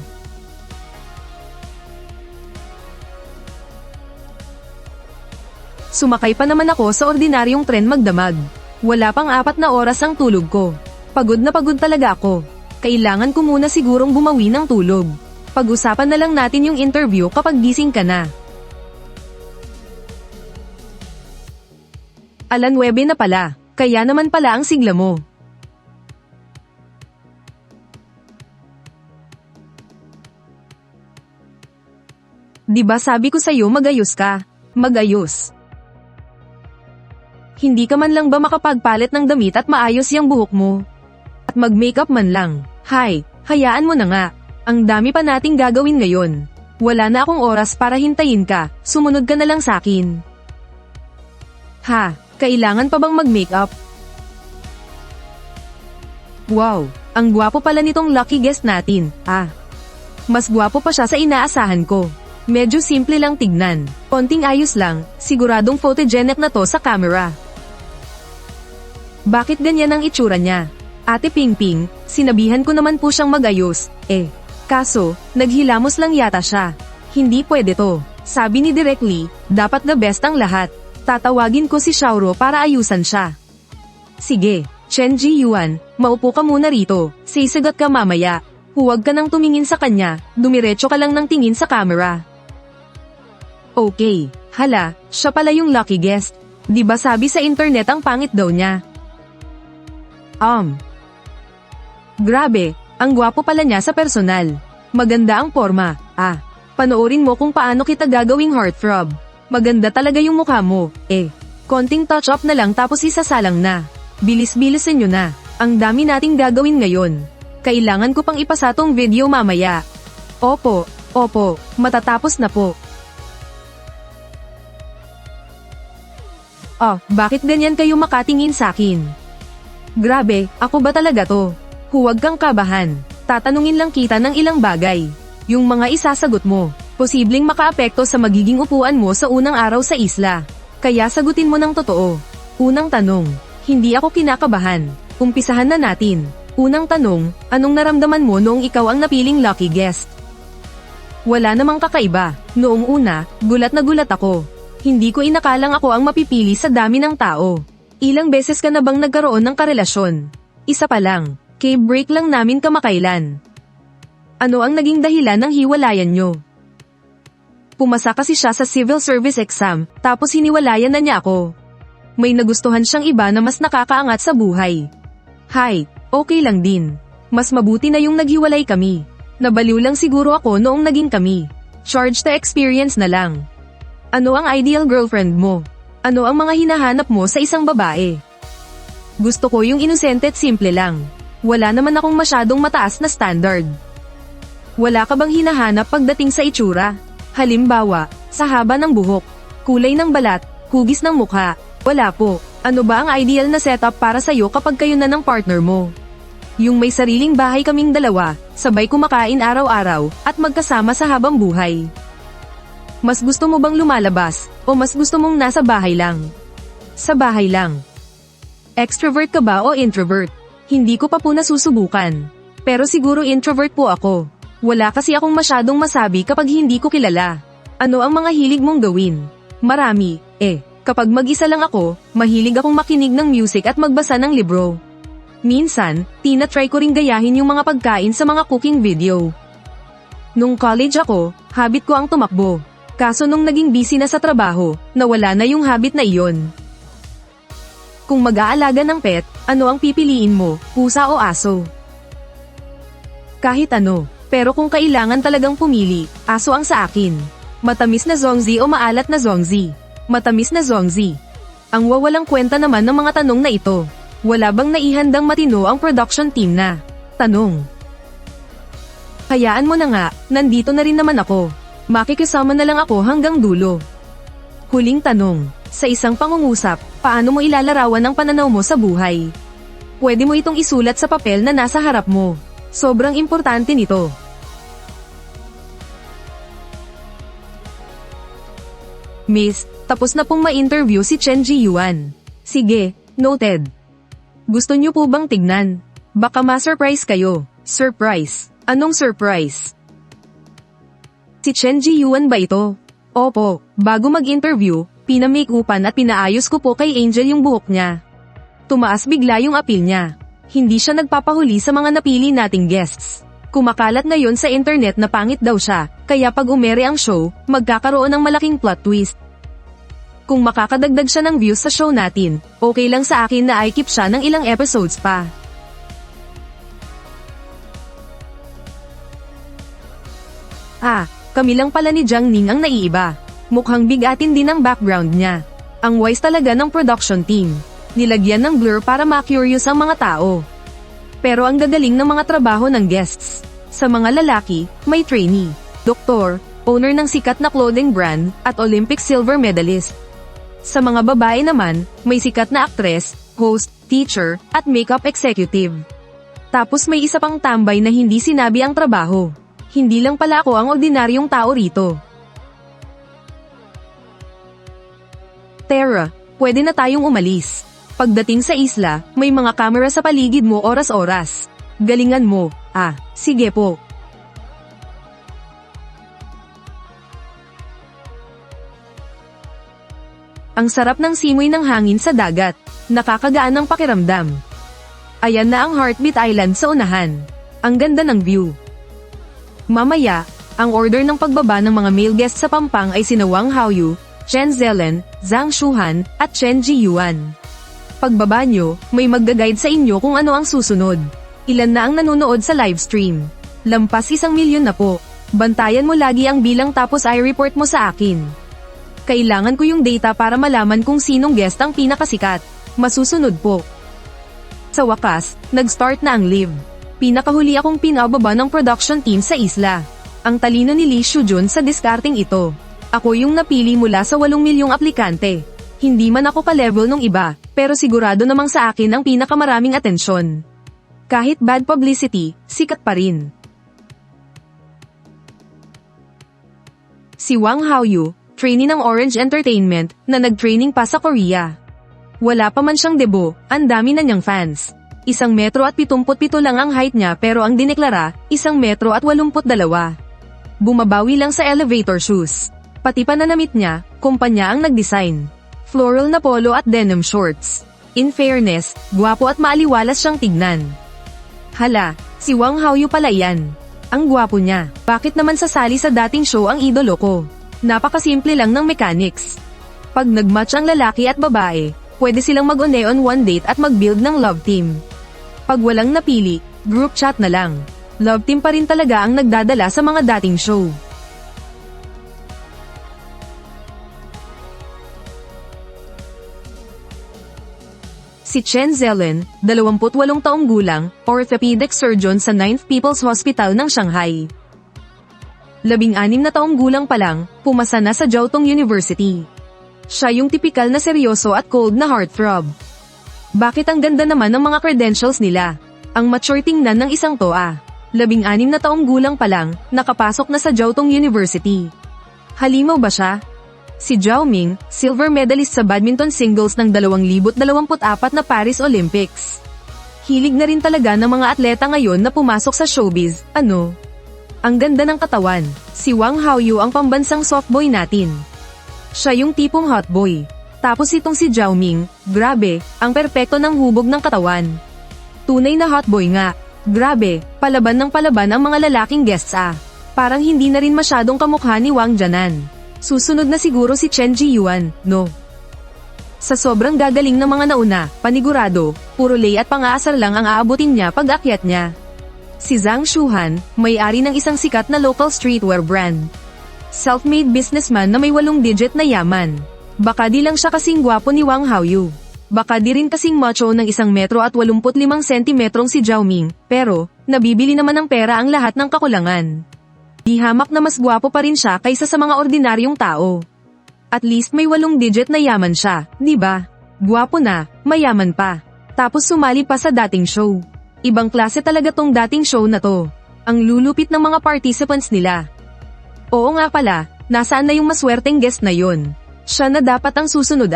[SPEAKER 1] Sumakay pa naman ako sa ordinaryong tren magdamag. Wala pang 4 na oras ang tulog ko. Pagod na pagod talaga ako. Kailangan ko muna sigurong bumawi ng tulog. Pag-usapan na lang natin yung interview kapag gising ka na. 9:00 na pala, kaya naman pala ang sigla mo. Di ba sabi ko sa'yo magayos ka? Magayos. Hindi ka man lang ba makapagpalit ng damit at maayos yung buhok mo? At mag-makeup man lang. Hay, hayaan mo na nga. Ang dami pa nating gagawin ngayon. Wala na akong oras para hintayin ka, sumunod ka na lang sakin. Kailangan pa bang mag-makeup? Wow, ang gwapo pala nitong lucky guest natin. Mas gwapo pa siya sa inaasahan ko. Medyo simple lang tignan. Konting ayos lang, siguradong photogenic na to sa camera. Bakit ganyan ang itsura niya? Ate Pingping, sinabihan ko naman po siyang magayos, Kaso, naghilamos lang yata siya. Hindi pwede to. Sabi ni Direk Lee, dapat the best ang lahat. Tatawagin ko si Xiaoro para ayusan siya. Sige, Chen Ji-yuan, maupo ka muna rito. Sisagot ka mamaya. Huwag ka nang tumingin sa kanya, dumiretso ka lang ng tingin sa camera. Okay, hala, siya pala yung lucky guest. Di ba sabi sa internet ang pangit daw niya? Grabe, ang gwapo pala niya sa personal. Maganda ang forma. Panoorin mo kung paano kita gagawing heartthrob. Maganda talaga yung mukha mo, Konting touch-up na lang tapos isasalang na. Bilis-bilisin nyo na. Ang dami nating gagawin ngayon. Kailangan ko pang ipasa tong video mamaya. Opo, matatapos na po. Bakit ganyan kayo makatingin sakin? Grabe, ako ba talaga to? Huwag kang kabahan. Tatanungin lang kita ng ilang bagay. Yung mga isasagot mo, posibleng makaapekto sa magiging upuan mo sa unang araw sa isla. Kaya sagutin mo ng totoo. Unang tanong, hindi ako kinakabahan. Umpisahan na natin. Unang tanong, anong naramdaman mo noong ikaw ang napiling lucky guest? Wala namang kakaiba. Noong una, gulat na gulat ako. Hindi ko inakalang ako ang mapipili sa dami ng tao. Ilang beses ka na bang nagkaroon ng karelasyon? Isa pa lang. Break lang namin kamakailan. Ano ang naging dahilan ng hiwalayan nyo? Pumasa kasi siya sa civil service exam, tapos hiniwalayan na niya ako. May nagustuhan siyang iba na mas nakakaangat sa buhay. Okay lang din. Mas mabuti na yung naghiwalay kami. Nabaliw lang siguro ako noong naging kami. Charge to experience na lang. Ano ang ideal girlfriend mo? Ano ang mga hinahanap mo sa isang babae? Gusto ko yung inosente at simple lang. Wala naman akong masyadong mataas na standard. Wala ka bang hinahanap pagdating sa itsura? Halimbawa, sa haba ng buhok, kulay ng balat, hugis ng mukha. Wala po. Ano ba ang ideal na setup para sa'yo kapag kayo na ng partner mo? Yung may sariling bahay kaming dalawa, sabay kumakain araw-araw, at magkasama sa habang buhay. Mas gusto mo bang lumalabas, o mas gusto mong nasa bahay lang? Sa bahay lang. Extrovert ka ba o introvert? Hindi ko pa po nasusubukan. Pero siguro introvert po ako. Wala kasi akong masyadong masabi kapag hindi ko kilala. Ano ang mga hilig mong gawin? Marami, Kapag mag-isa lang ako, mahilig akong makinig ng music at magbasa ng libro. Minsan, tinatry ko ring gayahin yung mga pagkain sa mga cooking video. Nung college ako, habit ko ang tumakbo. Kaso nung naging busy na sa trabaho, nawala na yung habit na iyon. Kung mag-aalaga ng pet, ano ang pipiliin mo, pusa o aso? Kahit ano, pero kung kailangan talagang pumili, aso ang sa akin. Matamis na zongzi o maalat na zongzi? Matamis na zongzi. Ang wawalang kwenta naman ng mga tanong na ito. Wala bang naihandang matino ang production team na? Tanong. Hayaan mo na nga, nandito na rin naman ako. Makikisama na lang ako hanggang dulo. Huling tanong. Sa isang pangungusap, paano mo ilalarawan ang pananaw mo sa buhay? Pwede mo itong isulat sa papel na nasa harap mo. Sobrang importante nito. Miss, tapos na pong ma-interview si Chen Ji-yuan. Sige, noted. Gusto niyo po bang tignan? Baka ma-surprise kayo. Surprise? Anong surprise? Si Chen Ji-yuan ba ito? Opo, bago mag-interview, pinamake-upan at pinaayos ko po kay Angel yung buhok niya. Tumaas bigla yung appeal niya. Hindi siya nagpapahuli sa mga napili nating guests. Kumakalat ngayon sa internet na pangit daw siya, kaya pag umere ang show, magkakaroon ng malaking plot twist. Kung makakadagdag siya ng views sa show natin, okay lang sa akin na i-keep siya ng ilang episodes pa. Kami lang pala ni Jiang Ning ang naiiba. Mukhang bigatin din ang background niya. Ang wise talaga ng production team. Nilagyan ng blur para ma-curious ang mga tao. Pero ang gagaling ng mga trabaho ng guests. Sa mga lalaki, may trainee, doktor, owner ng sikat na clothing brand, at Olympic silver medalist. Sa mga babae naman, may sikat na aktres, host, teacher, at makeup executive. Tapos may isa pang tambay na hindi sinabi ang trabaho. Hindi lang pala ako ang ordinaryong tao rito. Tara, pwede na tayong umalis. Pagdating sa isla, may mga kamera sa paligid mo oras-oras. Galingan mo. Sige po. Ang sarap ng simoy ng hangin sa dagat. Nakakagaan ng pakiramdam. Ayan na ang Heartbeat Island sa unahan. Ang ganda ng view. Mamaya, ang order ng pagbaba ng mga male guests sa Pampang ay sina Wang Haoyu, Chen Zelen, Zhang Shuhan, at Chen Jiyuan. Pagbaba nyo, may magga-guide sa inyo kung ano ang susunod. Ilan na ang nanonood sa livestream? Lampas 1 milyon na po. Bantayan mo lagi ang bilang tapos i-report mo sa akin. Kailangan ko yung data para malaman kung sinong guest ang pinakasikat. Masusunod po. Sa wakas, nag-start na ang live. Pinakahuli akong pinababa ng production team sa isla. Ang talino ni Lee Shujun sa discarding ito. Ako yung napili mula sa 8 milyong aplikante. Hindi man ako ka-level nung iba, pero sigurado namang sa akin ang pinakamaraming atensyon. Kahit bad publicity, sikat pa rin. Si Wang Haoyu, trainee ng Orange Entertainment, na nag-training pa sa Korea. Wala pa man siyang debo, ang dami na niyang fans. 1 metro at 77 lang ang height niya pero ang dineklara, 1 metro at 82. Bumabawi lang sa elevator shoes. Pati pananamit niya, kumpanya ang nag-design. Floral na polo at denim shorts. In fairness, gwapo at maaliwalas siyang tignan. Hala, si Wang Haoyu pala yan. Ang gwapo niya. Bakit naman sasali sa dating show ang idolo ko? Napakasimple lang ng mechanics. Pag nagmatch ang lalaki at babae, pwede silang mag-on one date at mag-build ng love team. Pag walang napili, group chat na lang. Love team pa rin talaga ang nagdadala sa mga dating show. Si Chen Zelen, 28 taong gulang, orthopedic surgeon sa 9th People's Hospital ng Shanghai. 16 na taong gulang pa lang, pumasa na sa Jiao Tong University. Siya yung tipikal na seryoso at cold na heartthrob. Bakit ang ganda naman ng mga credentials nila? Ang mature tingnan ng isang toa. 16 na taong gulang pa lang, nakapasok na sa Jiao Tong University. Halimaw ba siya? Si Zhao Ming, silver medalist sa badminton singles ng 2024 na Paris Olympics. Hilig na rin talaga ng mga atleta ngayon na pumasok sa showbiz, ano? Ang ganda ng katawan. Si Wang Haoyu ang pambansang softboy natin. Siya yung tipong hotboy. Tapos itong si Zhao Ming, grabe, ang perpekto ng hubog ng katawan. Tunay na hotboy nga. Grabe, palaban ng palaban ang mga lalaking guests Parang hindi na rin masyadong kamukha ni Wang Janan. Susunod na siguro si Chen Jiyuan, no? Sa sobrang gagaling ng mga nauna, panigurado, puro lay at pang-aasar lang ang aabutin niya pag akyat niya. Si Zhang Shuhan, may-ari ng isang sikat na local streetwear brand. Self-made businessman na may 8-digit na yaman. Baka di lang siya kasing gwapo ni Wang Haoyu. Baka di rin kasing macho ng 1 metro at 85 sentimetrong si Zhao Ming, pero, nabibili naman ng pera ang lahat ng kakulangan. Di hamak na mas gwapo pa rin siya kaysa sa mga ordinaryong tao. At least may 8-digit na yaman siya, di ba? Gwapo na, mayaman pa. Tapos sumali pa sa dating show. Ibang klase talaga tong dating show na to. Ang lulupit ng mga participants nila. Oo nga pala, nasaan na yung maswerteng guest na yon? Siya na dapat ang susunod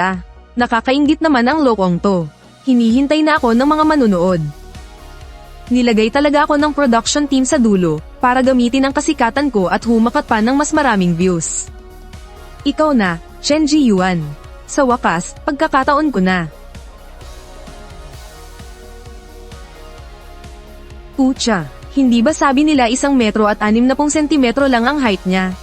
[SPEAKER 1] Nakakainggit naman ang lokong to. Hinihintay na ako ng mga manunood. Nilagay talaga ako ng production team sa dulo, para gamitin ang kasikatan ko at humakat pa ng mas maraming views. Ikaw na, Chen Jiyuan. Sa wakas, pagkakataon ko na. Pucha, hindi ba sabi nila 1 metro at 60 sentimetro lang ang height niya?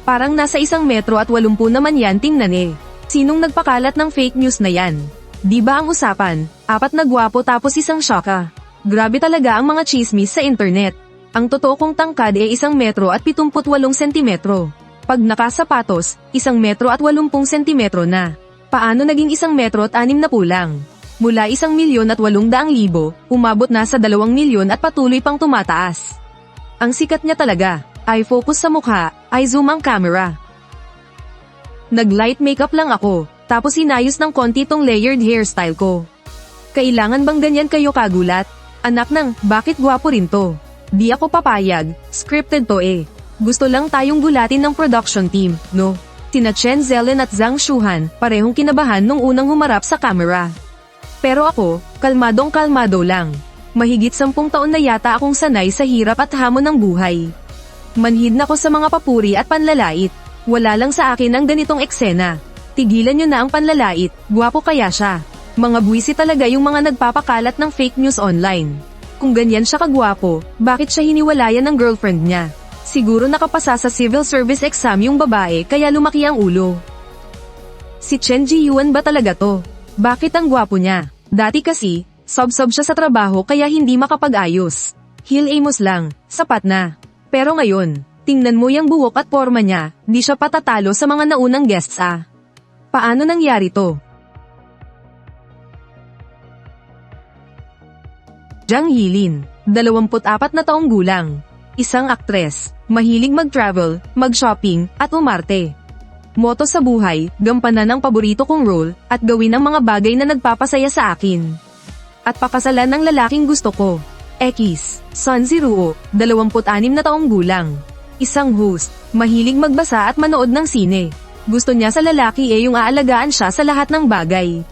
[SPEAKER 1] Parang nasa 1 metro at 80 naman yan tingnan Sinong nagpakalat ng fake news na yan? Di ba ang usapan, 4 na gwapo tapos 1 syaka? Grabe talaga ang mga chismis sa internet. Ang totoo kong tangkad 1 metro at 78 sentimetro. Pag nakasapatos, 1 metro at 80 sentimetro na. Paano naging 1 metro at 60 lang? Mula 1,800,000, umabot na sa 2 milyon at patuloy pang tumataas. Ang sikat niya talaga, ay focus sa mukha, ay zoom ang camera. Nag-light makeup lang ako, tapos inayos ng konti tong layered hairstyle ko. Kailangan bang ganyan kayo kagulat? Anak ng, bakit gwapo rin to? Di ako papayag, scripted to Gusto lang tayong gulatin ng production team, no? Sina Chen Zelen at Zhang Shuhan, parehong kinabahan nung unang humarap sa camera. Pero ako, kalmadong-kalmado lang. Mahigit 10 taon na yata akong sanay sa hirap at hamon ng buhay. Manhid na ko sa mga papuri at panlalait. Wala lang sa akin ang ganitong eksena. Tigilan nyo na ang panlalait, gwapo kaya siya. Mga buwisi talaga yung mga nagpapakalat ng fake news online. Kung ganyan siya kagwapo, bakit siya hiniwalayan ng girlfriend niya? Siguro nakapasa sa civil service exam yung babae kaya lumaki ang ulo. Si Chen Ji-yuan ba talaga to? Bakit ang gwapo niya? Dati kasi, sob-sob siya sa trabaho kaya hindi makapag-ayos. Heel Amos lang, sapat na. Pero ngayon, tingnan mo yung buhok at forma niya, di siya patatalo sa mga naunang guests ah. Paano nangyari to? Zhang Yilin, 24 na taong gulang. Isang aktres, mahilig mag-travel, mag-shopping, at umarte. Moto sa buhay, gampanan ang paborito kong role, at gawin ang mga bagay na nagpapasaya sa akin. At pakasalan ng lalaking gusto ko. X, Sun Ziruo, 26 na taong gulang. Isang host, mahilig magbasa at manood ng sine. Gusto niya sa lalaki yung aalagaan siya sa lahat ng bagay.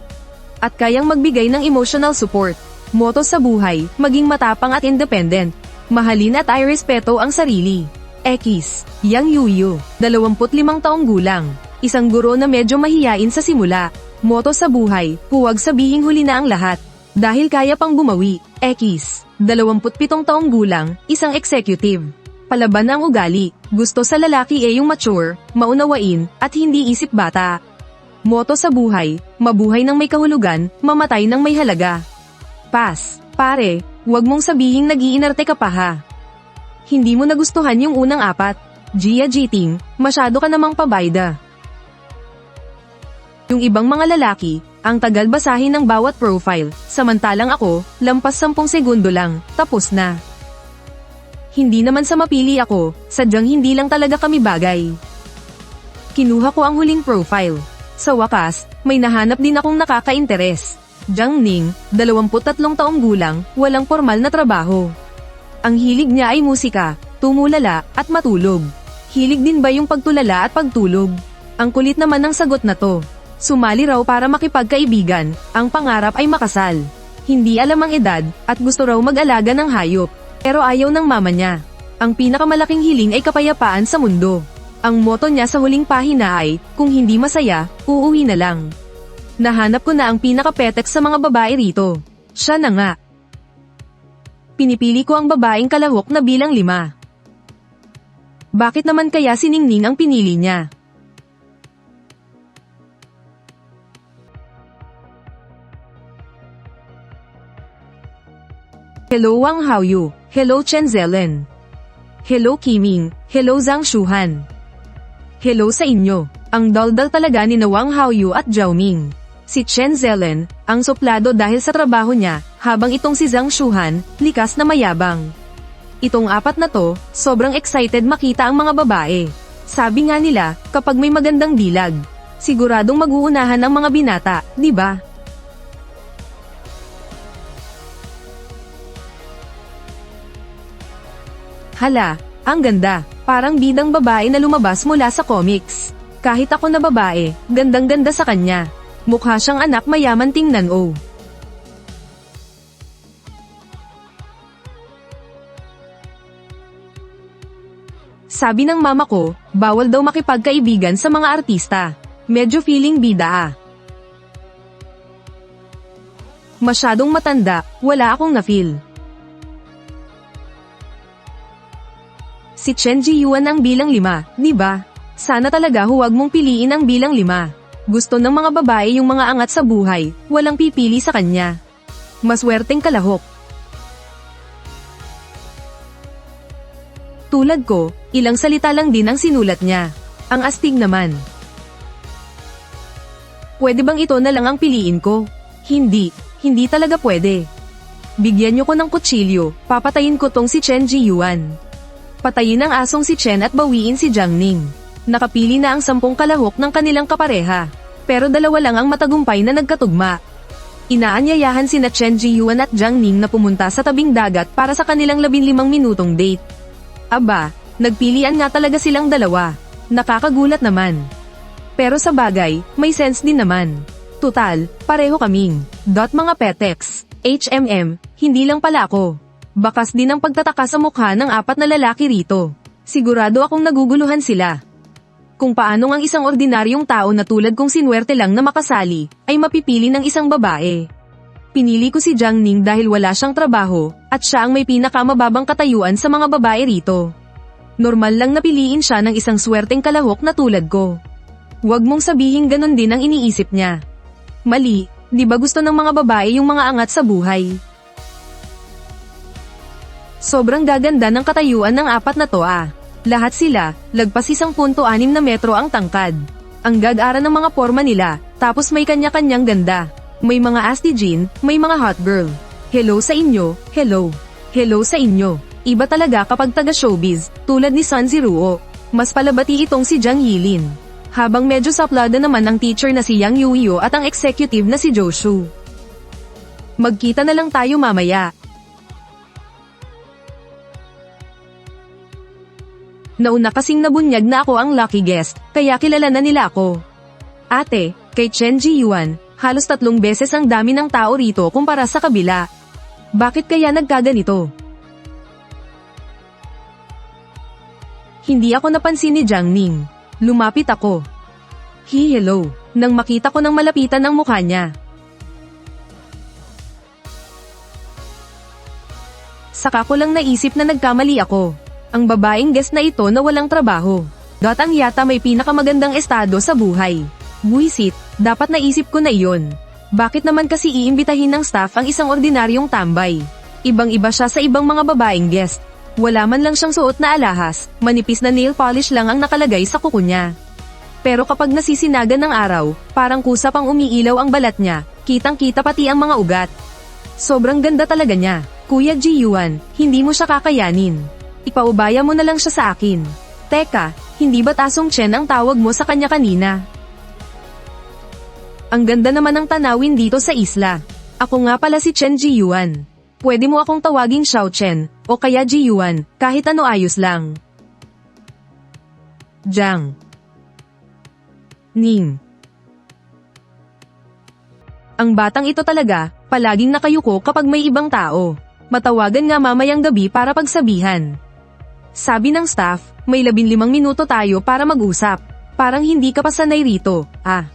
[SPEAKER 1] At kayang magbigay ng emotional support. Moto sa buhay, maging matapang at independent. Mahalin at irespeto ang sarili. X, Yang Yuyu, 25 taong gulang. Isang guro na medyo mahiyain sa simula. Moto sa buhay, huwag sabihing huli na ang lahat. Dahil kaya pang bumawi. X, 27 taong gulang, isang executive. Palaban ang ugali, gusto sa lalaki yung mature, maunawain, at hindi isip bata. Moto sa buhay, mabuhay ng may kahulugan, mamatay ng may halaga. Pass, pare, huwag mong sabihing nag-iinarte ka pa ha. Hindi mo nagustuhan yung unang 4. Gia Jiting, masyado ka namang pabayda. Yung ibang mga lalaki, ang tagal basahin ng bawat profile, samantalang ako, lampas 10 segundo lang, tapos na. Hindi naman sa mapili ako, sadyang hindi lang talaga kami bagay. Kinuha ko ang huling profile. Sa wakas, may nahanap din akong nakaka-interes. Jiang Ning, 23 taong gulang, walang formal na trabaho. Ang hilig niya ay musika, tumulala, at matulog. Hilig din ba yung pagtulala at pagtulog? Ang kulit naman ng sagot na to. Sumali raw para makipagkaibigan, ang pangarap ay makasal. Hindi alam ang edad, at gusto raw mag-alaga ng hayop. Pero ayaw ng mama niya. Ang pinakamalaking hiling ay kapayapaan sa mundo. Ang motto niya sa huling pahina ay, kung hindi masaya, uuwi na lang. Nahanap ko na ang pinaka-petek sa mga babae rito. Siya na nga. Pinipili ko ang babaeng kalahok na bilang 5. Bakit naman kaya si Ningning ang pinili niya? Hello Wang Haoyu, hello Chen Zelen. Hello Qiming, hello Zhang Shuhan. Hello sa inyo, ang daldal talaga ni na Wang Haoyu at Zhao Ming. Si Chen Zelen, ang suplado dahil sa trabaho niya, habang itong si Zhang Shuhan, likas na mayabang. Itong 4 na to, sobrang excited makita ang mga babae. Sabi nga nila, kapag may magandang dilag, siguradong mag-uunahan ang mga binata, di ba? Hala, ang ganda, parang bidang babae na lumabas mula sa comics. Kahit ako na babae, gandang-ganda sa kanya. Mukha siyang anak mayaman tingnan oh. Sabi ng mama ko, bawal daw makipagkaibigan sa mga artista. Medyo feeling bida ah. Masyadong matanda, wala akong na-feel. Si Chen Ji-yuan ang bilang 5, di ba? Sana talaga huwag mong piliin ang bilang 5. Gusto ng mga babae yung mga angat sa buhay, walang pipili sa kanya. Maswerteng kalahok. Tulad ko, ilang salita lang din ang sinulat niya. Ang astig naman. Pwede bang ito na lang ang piliin ko? Hindi talaga pwede. Bigyan niyo ko ng kutsilyo, papatayin ko tong si Chen Ji-yuan. Patayin ang asong si Chen at bawiin si Jiang Ning. Nakapili na ang 10 kalahok ng kanilang kapareha. Pero 2 lang ang matagumpay na nagkatugma. Inaanyayahan sina Chen Ji-yuan at Jiang Ning na pumunta sa tabing dagat para sa kanilang 15 minutong date. Aba, nagpilian nga talaga silang 2. Nakakagulat naman. Pero sa bagay, may sense din naman. Tutal, pareho kaming. Mga petex. Hindi lang pala ako. Bakas din ang pagtataka sa mukha ng 4 na lalaki rito. Sigurado akong naguguluhan sila. Kung paano ang isang ordinaryong tao na tulad kong sinwerte lang na makasali, ay mapipili ng isang babae. Pinili ko si Jiang Ning dahil wala siyang trabaho, at siya ang may pinakamababang katayuan sa mga babae rito. Normal lang napiliin siya ng isang swerteng kalahok na tulad ko. Huwag mong sabihin ganon din ang iniisip niya. Mali, di ba gusto ng mga babae yung mga angat sa buhay? Sobrang gaganda ng katayuan ng 4 na to ah. Lahat sila, lagpas 1.6 na metro ang tangkad. Ang gag-ara ng mga forma nila, tapos may kanya-kanyang ganda. May mga astigin, may mga hot girl. Hello sa inyo, hello. Hello sa inyo. Iba talaga kapag taga-showbiz, tulad ni Sun Ziruo. Mas palabati itong si Jiang Yilin. Habang medyo saplada naman ang teacher na si Yang Yuyo at ang executive na si Joshu. Magkita na lang tayo mamaya. Nauna kasing nabunyag na ako ang lucky guest, kaya kilala na nila ako. Ate, kay Chen Ji-yuan, halos 3 beses ang dami ng tao rito kumpara sa kabila. Bakit kaya nagkaganito? Hindi ako napansin ni Jiang Ning. Lumapit ako. Hello. Nang makita ko ng malapitan ang mukha niya. Saka ko lang naisip na nagkamali ako. Ang babaeng guest na ito na walang trabaho. Ang yata may pinakamagandang estado sa buhay. Buisit, dapat naisip ko na iyon. Bakit naman kasi iimbitahin ng staff ang isang ordinaryong tambay? Ibang-iba siya sa ibang mga babaeng guest. Wala man lang siyang suot na alahas, manipis na nail polish lang ang nakalagay sa kuko niya. Pero kapag nasisinagan ng araw, parang kusap ang umiilaw ang balat niya, kitang-kita pati ang mga ugat. Sobrang ganda talaga niya. Kuya Ji-yuan, hindi mo siya kakayanin. Ipaubaya mo na lang siya sa akin. Teka, hindi ba Tasong Chen ang tawag mo sa kanya kanina? Ang ganda naman ng tanawin dito sa isla. Ako nga pala si Chen Ji-yuan. Pwede mo akong tawaging Xiao Chen, o kaya Ji-yuan, kahit ano ayos lang. Jiang Ning. Ang batang ito talaga, palaging nakayuko kapag may ibang tao. Matawagan nga mamayang gabi para pagsabihan. Sabi ng staff, may 15 minuto tayo para mag-usap. Parang hindi ka pa sanay rito, ah.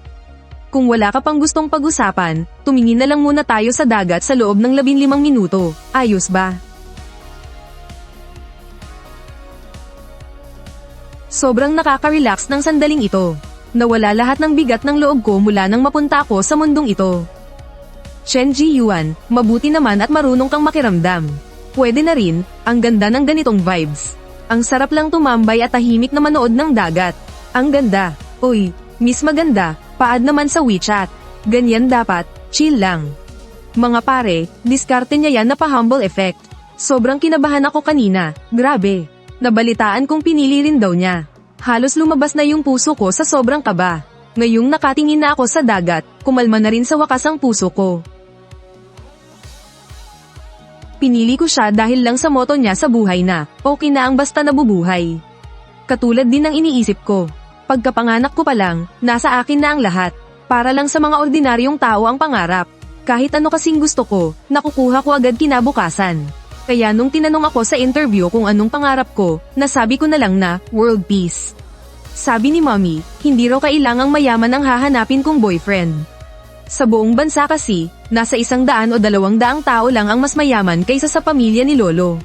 [SPEAKER 1] Kung wala ka pang gustong pag-usapan, tumingin na lang muna tayo sa dagat sa loob ng 15 minuto. Ayos ba? Sobrang nakaka-relax ng sandaling ito. Nawala lahat ng bigat ng loob ko mula nang mapunta ako sa mundong ito. Chen Ji-yuan, mabuti naman at marunong kang makiramdam. Pwede na rin, ang ganda ng ganitong vibes. Ang sarap lang tumambay at tahimik na manood ng dagat. Ang ganda. Uy, Miss Maganda, paad naman sa WeChat. Ganyan dapat, chill lang. Mga pare, diskarte niya yan na pa-humble effect. Sobrang kinabahan ako kanina, grabe. Nabalitaan kong pinili rin daw niya. Halos lumabas na yung puso ko sa sobrang kaba. Ngayong nakatingin na ako sa dagat, kumalma na rin sa wakas ang puso ko. Pinili ko siya dahil lang sa motto niya sa buhay na, okay na ang basta nabubuhay. Katulad din ng iniisip ko. Pagkapanganak ko pa lang, nasa akin na ang lahat. Para lang sa mga ordinaryong tao ang pangarap. Kahit ano kasing gusto ko, nakukuha ko agad kinabukasan. Kaya nung tinanong ako sa interview kung anong pangarap ko, nasabi ko na lang na, world peace. Sabi ni Mommy, hindi raw kailangang mayaman ang hahanapin kong boyfriend. Sa buong bansa kasi, nasa 100 o 200 tao lang ang mas mayaman kaysa sa pamilya ni Lolo.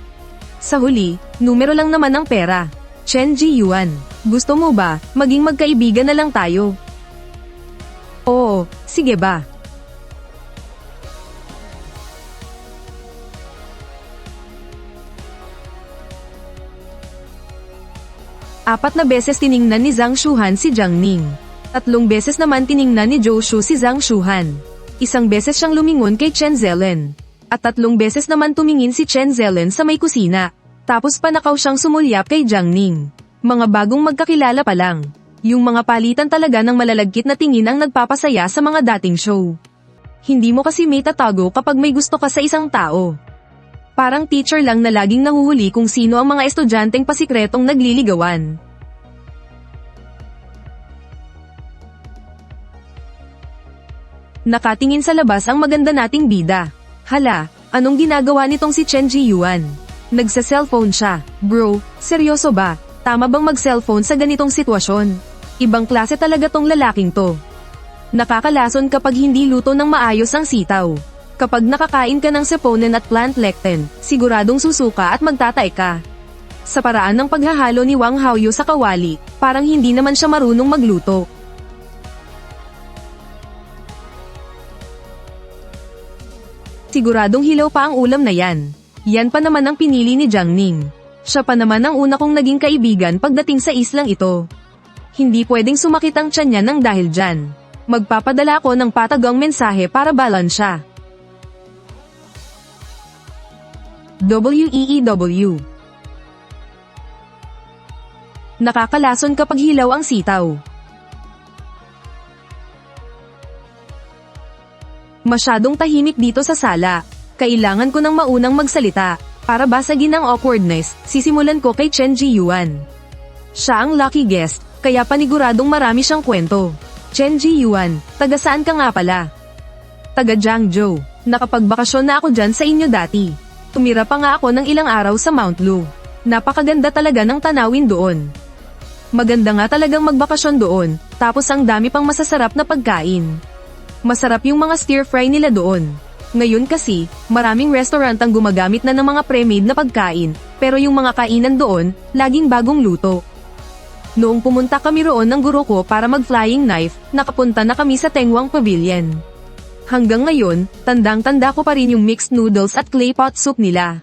[SPEAKER 1] Sa huli, numero lang naman ang pera. Chen Ji-yuan, gusto mo ba, maging magkaibigan na lang tayo? Oo, sige ba? Apat na beses tiningnan ni Zhang Shuhan si Jiang Ning. 3 beses naman tiningnan ni Joshu si Zhang Shuhan. 1 beses siyang lumingon kay Chen Zelen. At 3 beses naman tumingin si Chen Zelen sa may kusina. Tapos panakaw siyang sumulyap kay Jiang Ning. Mga bagong magkakilala pa lang. Yung mga palitan talaga ng malalagkit na tingin ang nagpapasaya sa mga dating show. Hindi mo kasi may tatago kapag may gusto ka sa isang tao. Parang teacher lang na laging nahuhuli kung sino ang mga estudyanteng pasikretong nagliligawan. Nakatingin sa labas ang maganda nating bida. Hala, anong ginagawa nitong si Chen Ji-yuan? Nagsa-cellphone siya. Bro, seryoso ba? Tama bang mag-cellphone sa ganitong sitwasyon? Ibang klase talaga tong lalaking to. Nakakalason kapag hindi luto ng maayos ang sitaw. Kapag nakakain ka ng seponen at plant lectin, siguradong susuka at magtatay ka. Sa paraan ng paghahalo ni Wang Haoyu sa kawali, parang hindi naman siya marunong magluto. Siguradong hilaw pa ang ulam na yan. Yan pa naman ang pinili ni Jiang Ning. Siya pa naman ang una kong naging kaibigan pagdating sa islang ito. Hindi pwedeng sumakit ang tiyan niya nang dahil dyan. Magpapadala ako ng patagang mensahe para balansya. WEEW. Nakakalason kapag hilaw ang sitaw. Masyadong tahimik dito sa sala. Kailangan ko ng maunang magsalita. Para basagin ang awkwardness, sisimulan ko kay Chen Ji-yuan. Siya ang lucky guest, kaya paniguradong marami siyang kwento. Chen Ji-yuan, taga saan ka nga pala? Taga Jiangzhou. Nakapagbakasyon na ako dyan sa inyo dati. Tumira pa nga ako ng ilang araw sa Mount Lu. Napakaganda talaga ng tanawin doon. Maganda nga talagang magbakasyon doon, tapos ang dami pang masasarap na pagkain. Masarap yung mga stir-fry nila doon. Ngayon kasi, maraming restaurant ang gumagamit na ng mga pre-made na pagkain, pero yung mga kainan doon, laging bagong luto. Noong pumunta kami roon ng guro ko para mag-flying knife, nakapunta na kami sa Tengwang Pavilion. Hanggang ngayon, tandang-tanda ko pa rin yung mixed noodles at clay pot soup nila.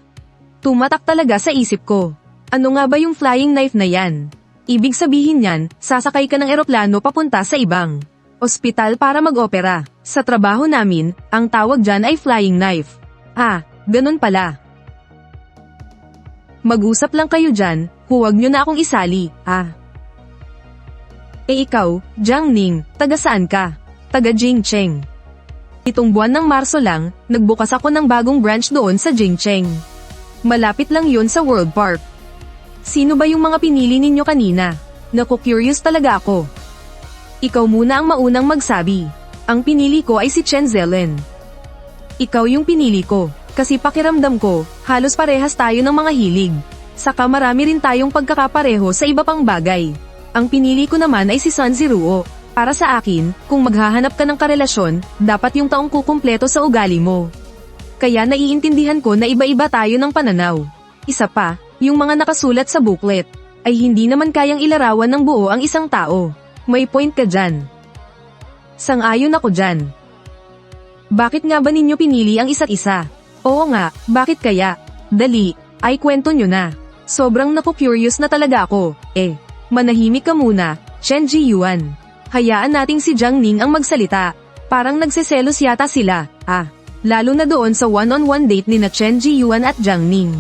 [SPEAKER 1] Tumatak talaga sa isip ko. Ano nga ba yung flying knife na yan? Ibig sabihin yan, sasakay ka ng eroplano papunta sa ibang ospital para mag-opera. Sa trabaho namin, ang tawag dyan ay flying knife. Ah, ganun pala. Mag-usap lang kayo dyan, huwag nyo na akong isali, ah. Eh ikaw, Jiang Ning, taga saan ka? Taga Jingcheng. Itong buwan ng Marso lang, nagbukas ako ng bagong branch doon sa Jingcheng. Malapit lang yun sa World Park. Sino ba yung mga pinili ninyo kanina? Naku-curious talaga ako. Ikaw muna ang maunang magsabi. Ang pinili ko ay si Chen Zelen. Ikaw yung pinili ko, kasi pakiramdam ko, halos parehas tayo ng mga hilig. Saka marami rin tayong pagkakapareho sa iba pang bagay. Ang pinili ko naman ay si Sun Ziruo. Para sa akin, kung maghahanap ka ng karelasyon, dapat yung taong kukumpleto sa ugali mo. Kaya naiintindihan ko na iba-iba tayo ng pananaw. Isa pa, yung mga nakasulat sa booklet, ay hindi naman kayang ilarawan ng buo ang isang tao. May point ka dyan. Sang-ayon ako dyan. Bakit nga ba ninyo pinili ang isa't isa? Oo nga, bakit kaya? Dali, ay kwento nyo na. Sobrang naku-curious na talaga ako. Manahimik ka muna, Chen Ji-yuan. Hayaan nating si Jiang Ning ang magsalita. Parang nagseselos yata sila, lalo na doon sa one-on-one date ni na Chen Ji-yuan at Jiang Ning.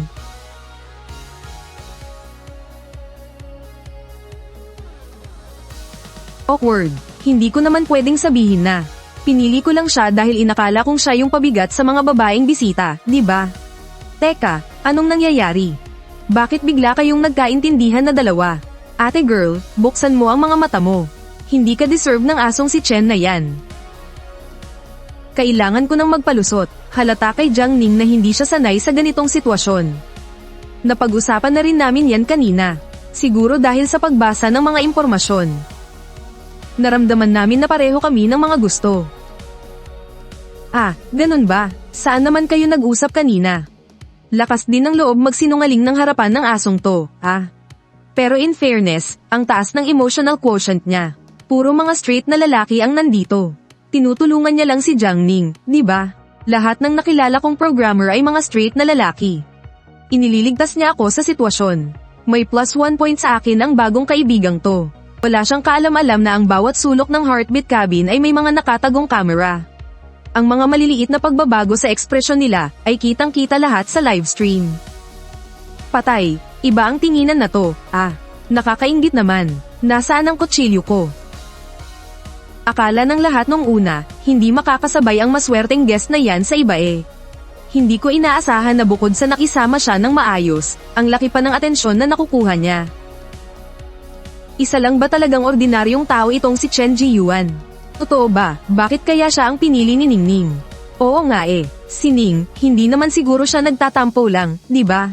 [SPEAKER 1] Awkward. Hindi ko naman pwedeng sabihin na. Pinili ko lang siya dahil inakala kong siya yung pabigat sa mga babaeng bisita, di ba? Teka, anong nangyayari? Bakit bigla kayong nagkaintindihan na dalawa? Ate girl, buksan mo ang mga mata mo. Hindi ka deserve ng asong si Chen na yan. Kailangan ko nang magpalusot. Halata kay Jiang Ning na hindi siya sanay sa ganitong sitwasyon. Napag-usapan na rin namin yan kanina. Siguro dahil sa pagbasa ng mga impormasyon. Naramdaman namin na pareho kami ng mga gusto. Ganun ba? Saan naman kayo nag-usap kanina? Lakas din ng loob magsinungaling ng harapan ng asong to, Pero in fairness, ang taas ng emotional quotient niya. Puro mga straight na lalaki ang nandito. Tinutulungan niya lang si Jiang Ning, di ba? Lahat ng nakilala kong programmer ay mga straight na lalaki. Inililigtas niya ako sa sitwasyon. May +1 point sa akin ang bagong kaibigang to. Wala siyang kaalam-alam na ang bawat sulok ng heartbeat cabin ay may mga nakatagong camera. Ang mga maliliit na pagbabago sa ekspresyon nila ay kitang-kita lahat sa livestream. Patay, iba ang tinginan na to, nakakainggit naman. Nasaan ang kutsilyo ko? Akala ng lahat nung una, hindi makakasabay ang maswerteng guest na yan sa iba Hindi ko inaasahan na bukod sa nakisama siya ng maayos, ang laki pa ng atensyon na nakukuha niya. Isa lang ba talagang ordinaryong tao itong si Chen Ji-yuan? Totoo ba? Bakit kaya siya ang pinili ni Ningning? Oo nga eh. Si Ning, hindi naman siguro siya nagtatampo lang, di ba?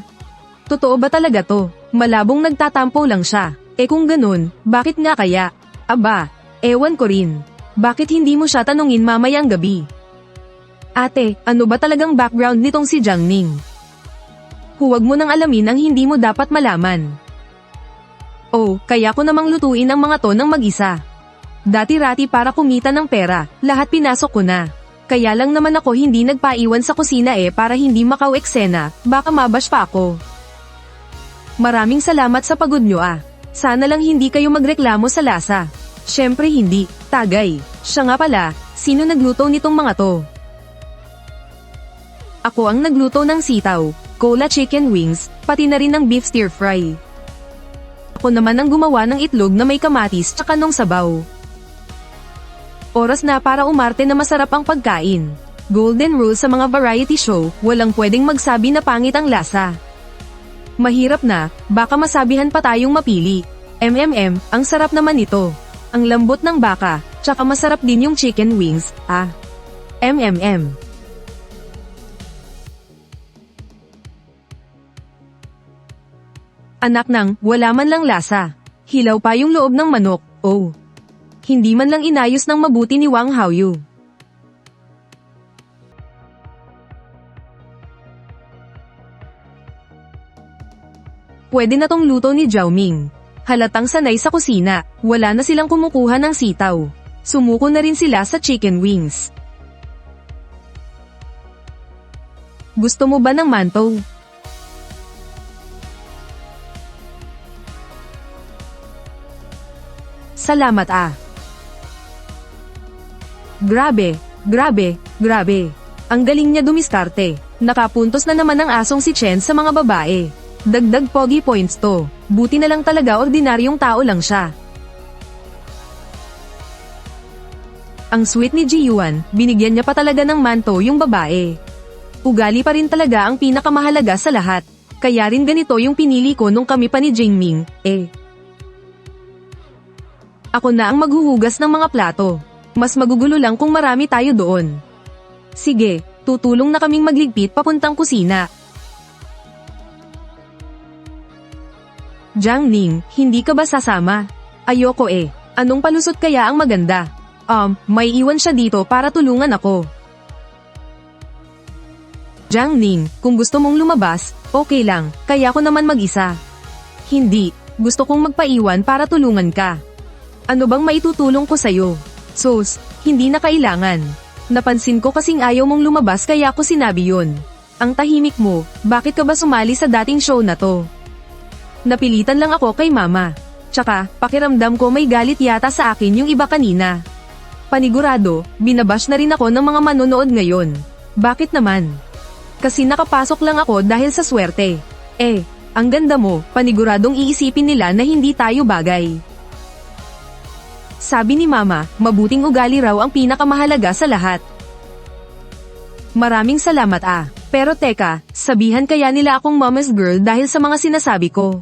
[SPEAKER 1] Totoo ba talaga to? Malabong nagtatampo lang siya. Kung ganun, bakit nga kaya? Aba, ewan ko rin. Bakit hindi mo siya tanungin mamayang gabi? Ate, ano ba talagang background nitong si Jiang Ning? Huwag mo nang alamin ang hindi mo dapat malaman. Oh, kaya ko namang lutuin ang mga to ng mag-isa. Dati-rati para kumita ng pera, lahat pinasok ko na. Kaya lang naman ako hindi nagpaiwan sa kusina para hindi makau-eksena, baka mabash pa ako. Maraming salamat sa pagod nyo Sana lang hindi kayo magreklamo sa lasa. Syempre hindi, tagay. Siya nga pala, sino nagluto nitong mga to? Ako ang nagluto ng sitaw, cola chicken wings, pati na rin ng beef stir fry. Ako naman ang gumawa ng itlog na may kamatis tsaka nung sabaw. Oras na para umarte na masarap ang pagkain. Golden rule sa mga variety show, walang pwedeng magsabi na pangit ang lasa. Mahirap na, baka masabihan pa tayong mapili. Ang sarap naman nito. Ang lambot ng baka, tsaka masarap din yung chicken wings, Anak nang, wala man lang lasa. Hilaw pa yung loob ng manok, oh. Hindi man lang inayos ng mabuti ni Wang Haoyu. Pwede na tong luto ni Zhao Ming. Halatang sanay sa kusina, wala na silang kumukuha ng sitaw. Sumuko na rin sila sa chicken wings. Gusto mo ba ng mantou? Salamat Grabe. Ang galing niya dumiskarte. Nakapuntos na naman ang asong si Chen sa mga babae. Dagdag pogi points to. Buti na lang talaga ordinaryong tao lang siya. Ang sweet ni Ji Yuan, binigyan niya pa talaga ng manto yung babae. Ugali pa rin talaga ang pinakamahalaga sa lahat. Kaya rin ganito yung pinili ko nung kami pa ni Jingming, Ako na ang maghuhugas ng mga plato. Mas magugulo lang kung marami tayo doon. Sige, tutulong na kaming magligpit papuntang kusina. Jiang Ning, hindi ka ba sasama? Ayoko Anong palusot kaya ang maganda? May iwan siya dito para tulungan ako. Jiang Ning, kung gusto mong lumabas, okay lang, kaya ko naman mag-isa. Hindi, gusto kong magpaiwan para tulungan ka. Ano bang maitutulong ko sa'yo? Sus, hindi na kailangan. Napansin ko kasing ayaw mong lumabas kaya ko sinabi yun. Ang tahimik mo, bakit ka ba sumali sa dating show na to? Napilitan lang ako kay mama. Tsaka, pakiramdam ko may galit yata sa akin yung iba kanina. Panigurado, binabash na rin ako ng mga manonood ngayon. Bakit naman? Kasi nakapasok lang ako dahil sa swerte. Ang ganda mo, paniguradong iisipin nila na hindi tayo bagay. Sabi ni mama, mabuting ugali raw ang pinakamahalaga sa lahat. Maraming salamat Pero teka, sabihan kaya nila akong mama's girl dahil sa mga sinasabi ko?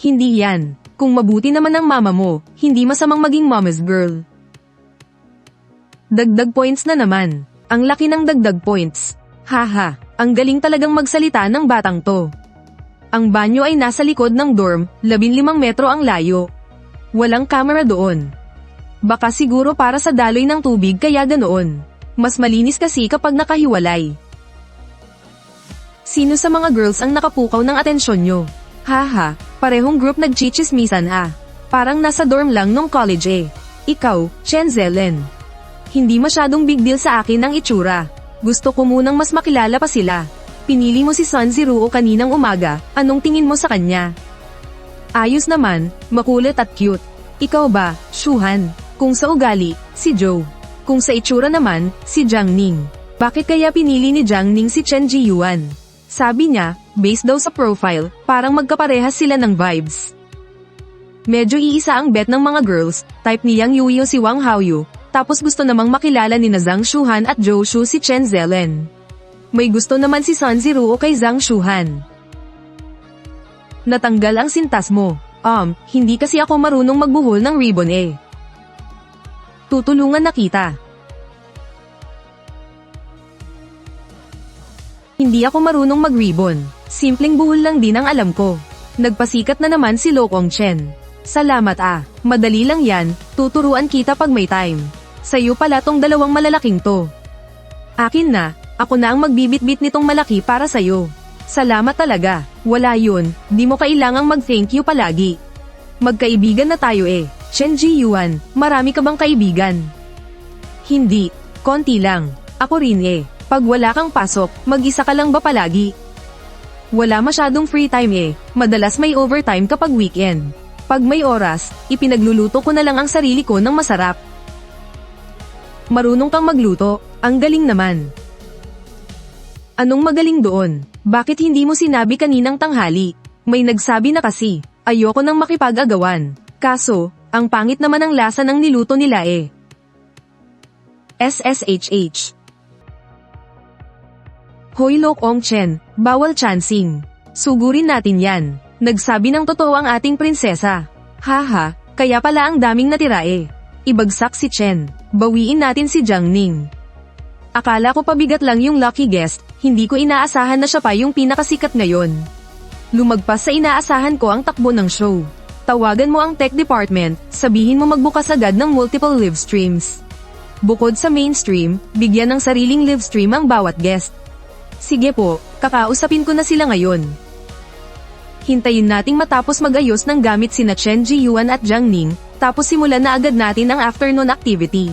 [SPEAKER 1] Hindi yan. Kung mabuti naman ang mama mo, hindi masamang maging mama's girl. Dagdag points na naman. Ang laki ng dagdag points. Haha, ang galing talagang magsalita ng batang to. Ang banyo ay nasa likod ng dorm, 15 metro ang layo. Walang camera doon. Baka siguro para sa daloy ng tubig kaya ganoon. Mas malinis kasi kapag nakahiwalay. Sino sa mga girls ang nakapukaw ng atensyon nyo? Haha, parehong group nagchichismisan Parang nasa dorm lang nung college Ikaw, Chen Zelen. Hindi masyadong big deal sa akin ang itsura. Gusto ko munang mas makilala pa sila. Pinili mo si Sun Ziruo kaninang umaga, anong tingin mo sa kanya? Ayos naman, makulit at cute. Ikaw ba, Shuhan? Kung sa ugali, si Joe. Kung sa itsura naman, si Jiang Ning. Bakit kaya pinili ni Jiang Ning si Chen Ji Yuan? Sabi niya, based daw sa profile, parang magkaparehas sila ng vibes. Medyo iisa ang bet ng mga girls, type ni Yang Yuyo si Wang Haoyu, tapos gusto namang makilala ni Zhang Shuhan at Zhou Shu si Chen Zelen. May gusto naman si Sun Ziruo kay Zhang Shuhan. Natanggal ang sintas mo. Hindi kasi ako marunong magbuhol ng ribbon Tutulungan na kita. Hindi ako marunong mag-ribbon. Simpleng buhol lang din ang alam ko. Nagpasikat na naman si Lokong Chen. Salamat madali lang yan, tuturuan kita pag may time. Sa'yo pala tong dalawang malalaking to. Akin na, ako na ang magbibitbit nitong malaki para sa'yo. Salamat talaga, wala yun, di mo kailangang mag-thank you palagi. Magkaibigan na tayo Chen Ji-yuan, marami ka bang kaibigan? Hindi, konti lang. Ako rin Pag wala kang pasok, mag-isa ka lang ba palagi? Wala masyadong free time madalas may overtime kapag weekend. Pag may oras, ipinagluluto ko na lang ang sarili ko ng masarap. Marunong kang magluto, ang galing naman. Anong magaling doon? Bakit hindi mo sinabi kaninang tanghali? May nagsabi na kasi, ayoko nang makipag-agawan. Kaso, ang pangit naman ang lasa ng niluto nila SSHH. Hoy Lokong Chen, bawal chancing. Sugurin natin yan. Nagsabi ng totoo ang ating prinsesa. Haha, kaya pala ang daming natira Ibagsak si Chen. Bawiin natin si Jiang Ning. Akala ko pabigat lang yung lucky guest, hindi ko inaasahan na siya pa yung pinakasikat ngayon. Lumagpas sa inaasahan ko ang takbo ng show. Tawagan mo ang tech department, sabihin mo magbukas agad ng multiple live streams. Bukod sa mainstream, bigyan ng sariling live stream ang bawat guest. Sige po, kakausapin ko na sila ngayon. Hintayin nating matapos mag-ayos ng gamit sina Chen Ji-yuan at Jiang Ning, tapos simulan na agad natin ang afternoon activity.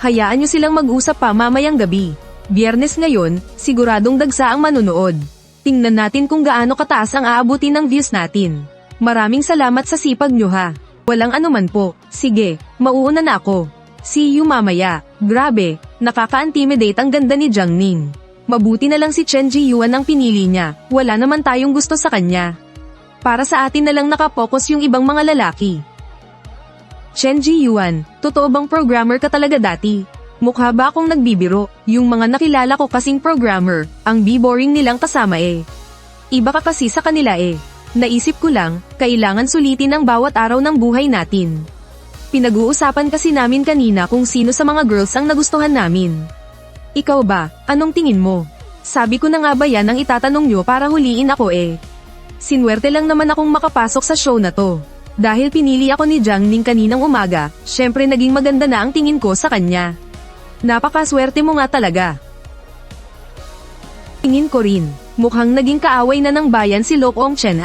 [SPEAKER 1] Hayaan nyo silang mag-usap pa mamayang gabi. Biyernes ngayon, siguradong dagsa ang manunood. Tingnan natin kung gaano kataas ang aabutin ng views natin. Maraming salamat sa sipag nyo Walang anuman po. Sige, mauuna na ako. See you mamaya. Grabe, nakaka-intimidate ang ganda ni Jiang Ning. Mabuti na lang si Chen Ji-yuan ang pinili niya, wala naman tayong gusto sa kanya. Para sa atin na lang nakapokus yung ibang mga lalaki. Chen Ji-yuan, totoo bang programmer ka talaga dati? Mukha ba akong nagbibiro? Yung mga nakilala ko kasing programmer, ang boring nilang kasama Iba ka kasi sa kanila Naisip ko lang, kailangan sulitin ang bawat araw ng buhay natin. Pinag-uusapan kasi namin kanina kung sino sa mga girls ang nagustuhan namin. Ikaw ba, anong tingin mo? Sabi ko na nga ba yan ang itatanong nyo para huliin ako Sinwerte lang naman akong makapasok sa show na to. Dahil pinili ako ni Jiang Ning kaninang umaga, syempre naging maganda na ang tingin ko sa kanya. Napakaswerte mo nga talaga. Tingin ko rin, mukhang naging kaaway na ng bayan si Lokong Chen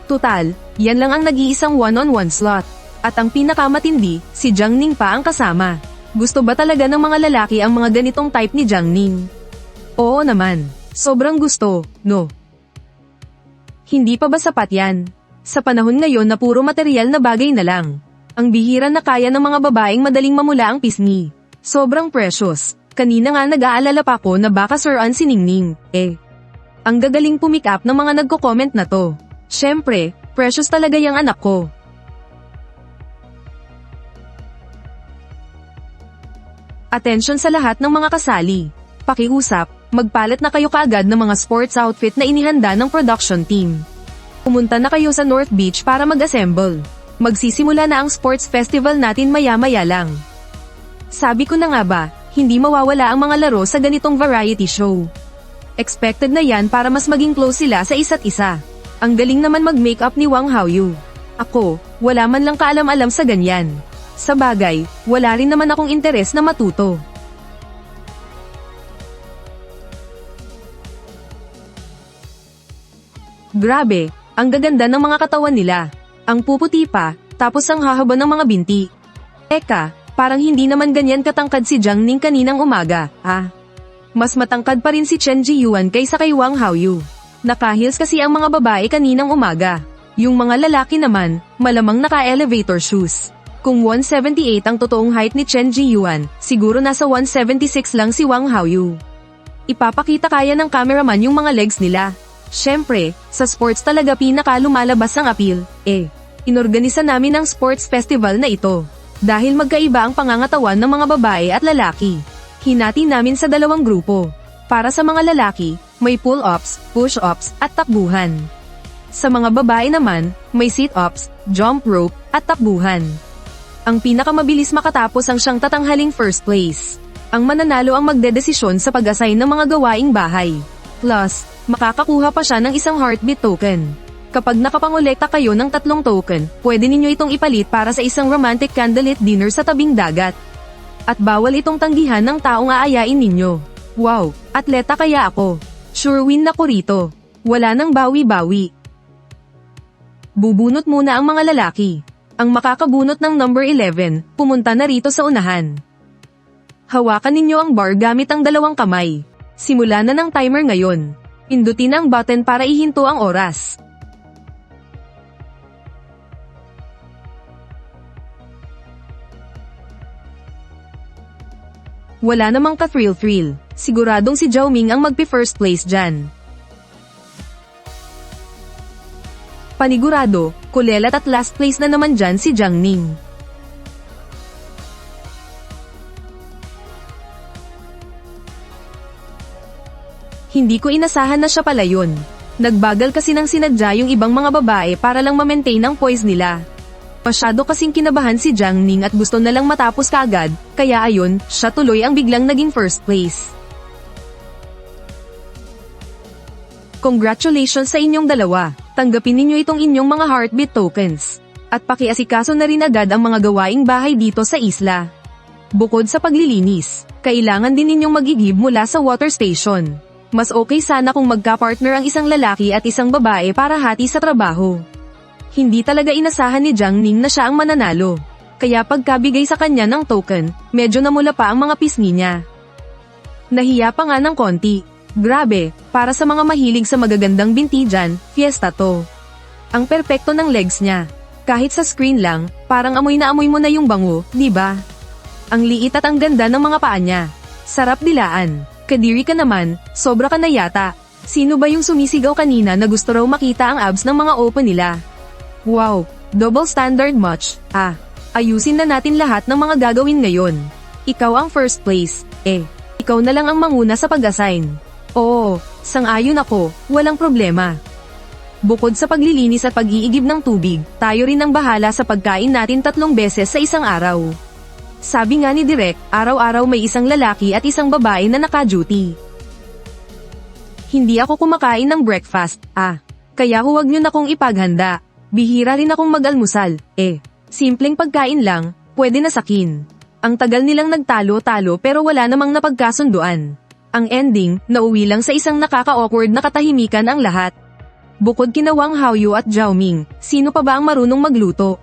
[SPEAKER 1] Tutal, yan lang ang nag-iisang one-on-one slot. At ang pinakamatindi, si Jiang Ning pa ang kasama. Gusto ba talaga ng mga lalaki ang mga ganitong type ni Jiang Ning? Oo naman. Sobrang gusto, no? Hindi pa ba sapat yan? Sa panahon ngayon na puro material na bagay na lang. Ang bihira na kaya ng mga babaeng madaling mamula ang pisngi. Sobrang precious. Kanina nga nag-aalala pa ko na baka suruan si Ningning. Ang gagaling pumick up ng mga nagko-comment na to. Syempre, precious talaga yung anak ko. Atensyon sa lahat ng mga kasali. Pakiusap, magpalit na kayo kaagad ng mga sports outfit na inihanda ng production team. Pumunta na kayo sa North Beach para mag-assemble. Magsisimula na ang sports festival natin maya-maya lang. Sabi ko na nga ba, hindi mawawala ang mga laro sa ganitong variety show. Expected na yan para mas maging close sila sa isa't isa. Ang galing naman mag-makeup ni Wang Haoyu. Ako, wala man lang kaalam-alam sa ganyan. Sa bagay, wala rin naman akong interes na matuto. Grabe, ang gaganda ng mga katawan nila. Ang puputi pa, tapos ang hahaba ng mga binti. Eka, parang hindi naman ganyan katangkad si Jiang Ning kaninang umaga, Mas matangkad pa rin si Chen Ji-yuan kaysa kay Wang Haoyu. Naka-heels kasi ang mga babae kaninang umaga. Yung mga lalaki naman, malamang naka-elevator shoes. Kung 178 ang totoong height ni Chen Ji-yuan, siguro nasa 176 lang si Wang Haoyu. Ipapakita kaya ng cameraman yung mga legs nila. Syempre, sa sports talaga pinaka lumalabas ang appeal. Inorganisa namin ang sports festival na ito. Dahil magkaiba ang pangangatawan ng mga babae at lalaki. Hinati namin sa dalawang grupo. Para sa mga lalaki, may pull-ups, push-ups, at takbuhan. Sa mga babae naman, may sit-ups, jump rope, at takbuhan. Ang pinakamabilis makatapos ang siyang tatanghaling first place. Ang mananalo ang magdedesisyon sa pag-assign ng mga gawaing bahay. Plus, makakakuha pa siya ng isang heartbeat token. Kapag nakapangolekta kayo ng 3 token, pwede ninyo itong ipalit para sa isang romantic candlelit dinner sa tabing dagat. At bawal itong tanggihan ng taong aayain ninyo. Wow, atleta kaya ako. Sure win na ko rito. Wala nang bawi-bawi. Bubunot muna ang mga lalaki. Ang makakabunot ng number 11, pumunta na rito sa unahan. Hawakan ninyo ang bar gamit ang 2 kamay. Simula na ng timer ngayon. Pindutin ang button para ihinto ang oras. Wala namang ka-thrill-thrill. Siguradong si Zhao Ming ang magpi-first place dyan. Panigurado, kulelat at last place na naman dyan si Jiang Ning. Hindi ko inasahan na siya pala yun. Nagbagal kasi nang sinadya yung ibang mga babae para lang ma-maintain ang poise nila. Masyado kasing kinabahan si Jiang Ning at gusto na lang matapos kaagad, kaya ayun, siya tuloy ang biglang naging first place. Congratulations sa inyong dalawa. Tanggapin ninyo itong inyong mga heartbeat tokens. At pakiasikaso na rin agad ang mga gawaing bahay dito sa isla. Bukod sa paglilinis, kailangan din ninyong mag-igib mula sa water station. Mas okay sana kung magka-partner ang isang lalaki at isang babae para hati sa trabaho. Hindi talaga inasahan ni Jiang Ning na siya ang mananalo. Kaya pagkabigay sa kanya ng token, medyo namula pa ang mga pisngi niya. Nahiya pa nga ng konti. Grabe, para sa mga mahilig sa magagandang binti dyan, fiesta to. Ang perpekto ng legs niya. Kahit sa screen lang, parang amoy na amoy mo na yung bango, di ba? Ang liit at ang ganda ng mga paa niya. Sarap dilaan. Kadiri ka naman, sobra ka na yata. Sino ba yung sumisigaw kanina na gusto raw makita ang abs ng mga open nila? Wow, double standard much. Ayusin na natin lahat ng mga gagawin ngayon. Ikaw ang first place, ikaw na lang ang manguna sa pag-assign. Oo, sang-ayon ako, walang problema. Bukod sa paglilinis at pag-iigib ng tubig, tayo rin ang bahala sa pagkain natin 3 beses sa isang araw. Sabi nga ni Direk, araw-araw may isang lalaki at isang babae na naka-duty. Hindi ako kumakain ng breakfast, kaya huwag nyo na kong ipaghanda. Bihira rin akong mag-almusal, simpleng pagkain lang, pwede na sakin. Ang tagal nilang nagtalo-talo pero wala namang napagkasunduan. Ang ending, nauwi lang sa isang nakaka-awkward na katahimikan ang lahat. Bukod kina Wang Haoyu at Zhao Ming, sino pa ba ang marunong magluto?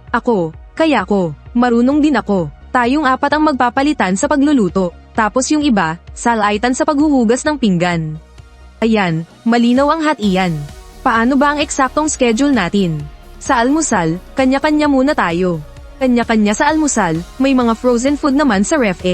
[SPEAKER 1] Ako, kaya ko, marunong din ako. Tayong 4 ang magpapalitan sa pagluluto, tapos yung iba, salaitan sa paghuhugas ng pinggan. Ayan, malinaw ang hatian. Paano ba ang eksaktong schedule natin? Sa almusal, kanya-kanya muna tayo. Kanya-kanya sa almusal, may mga frozen food naman sa ref.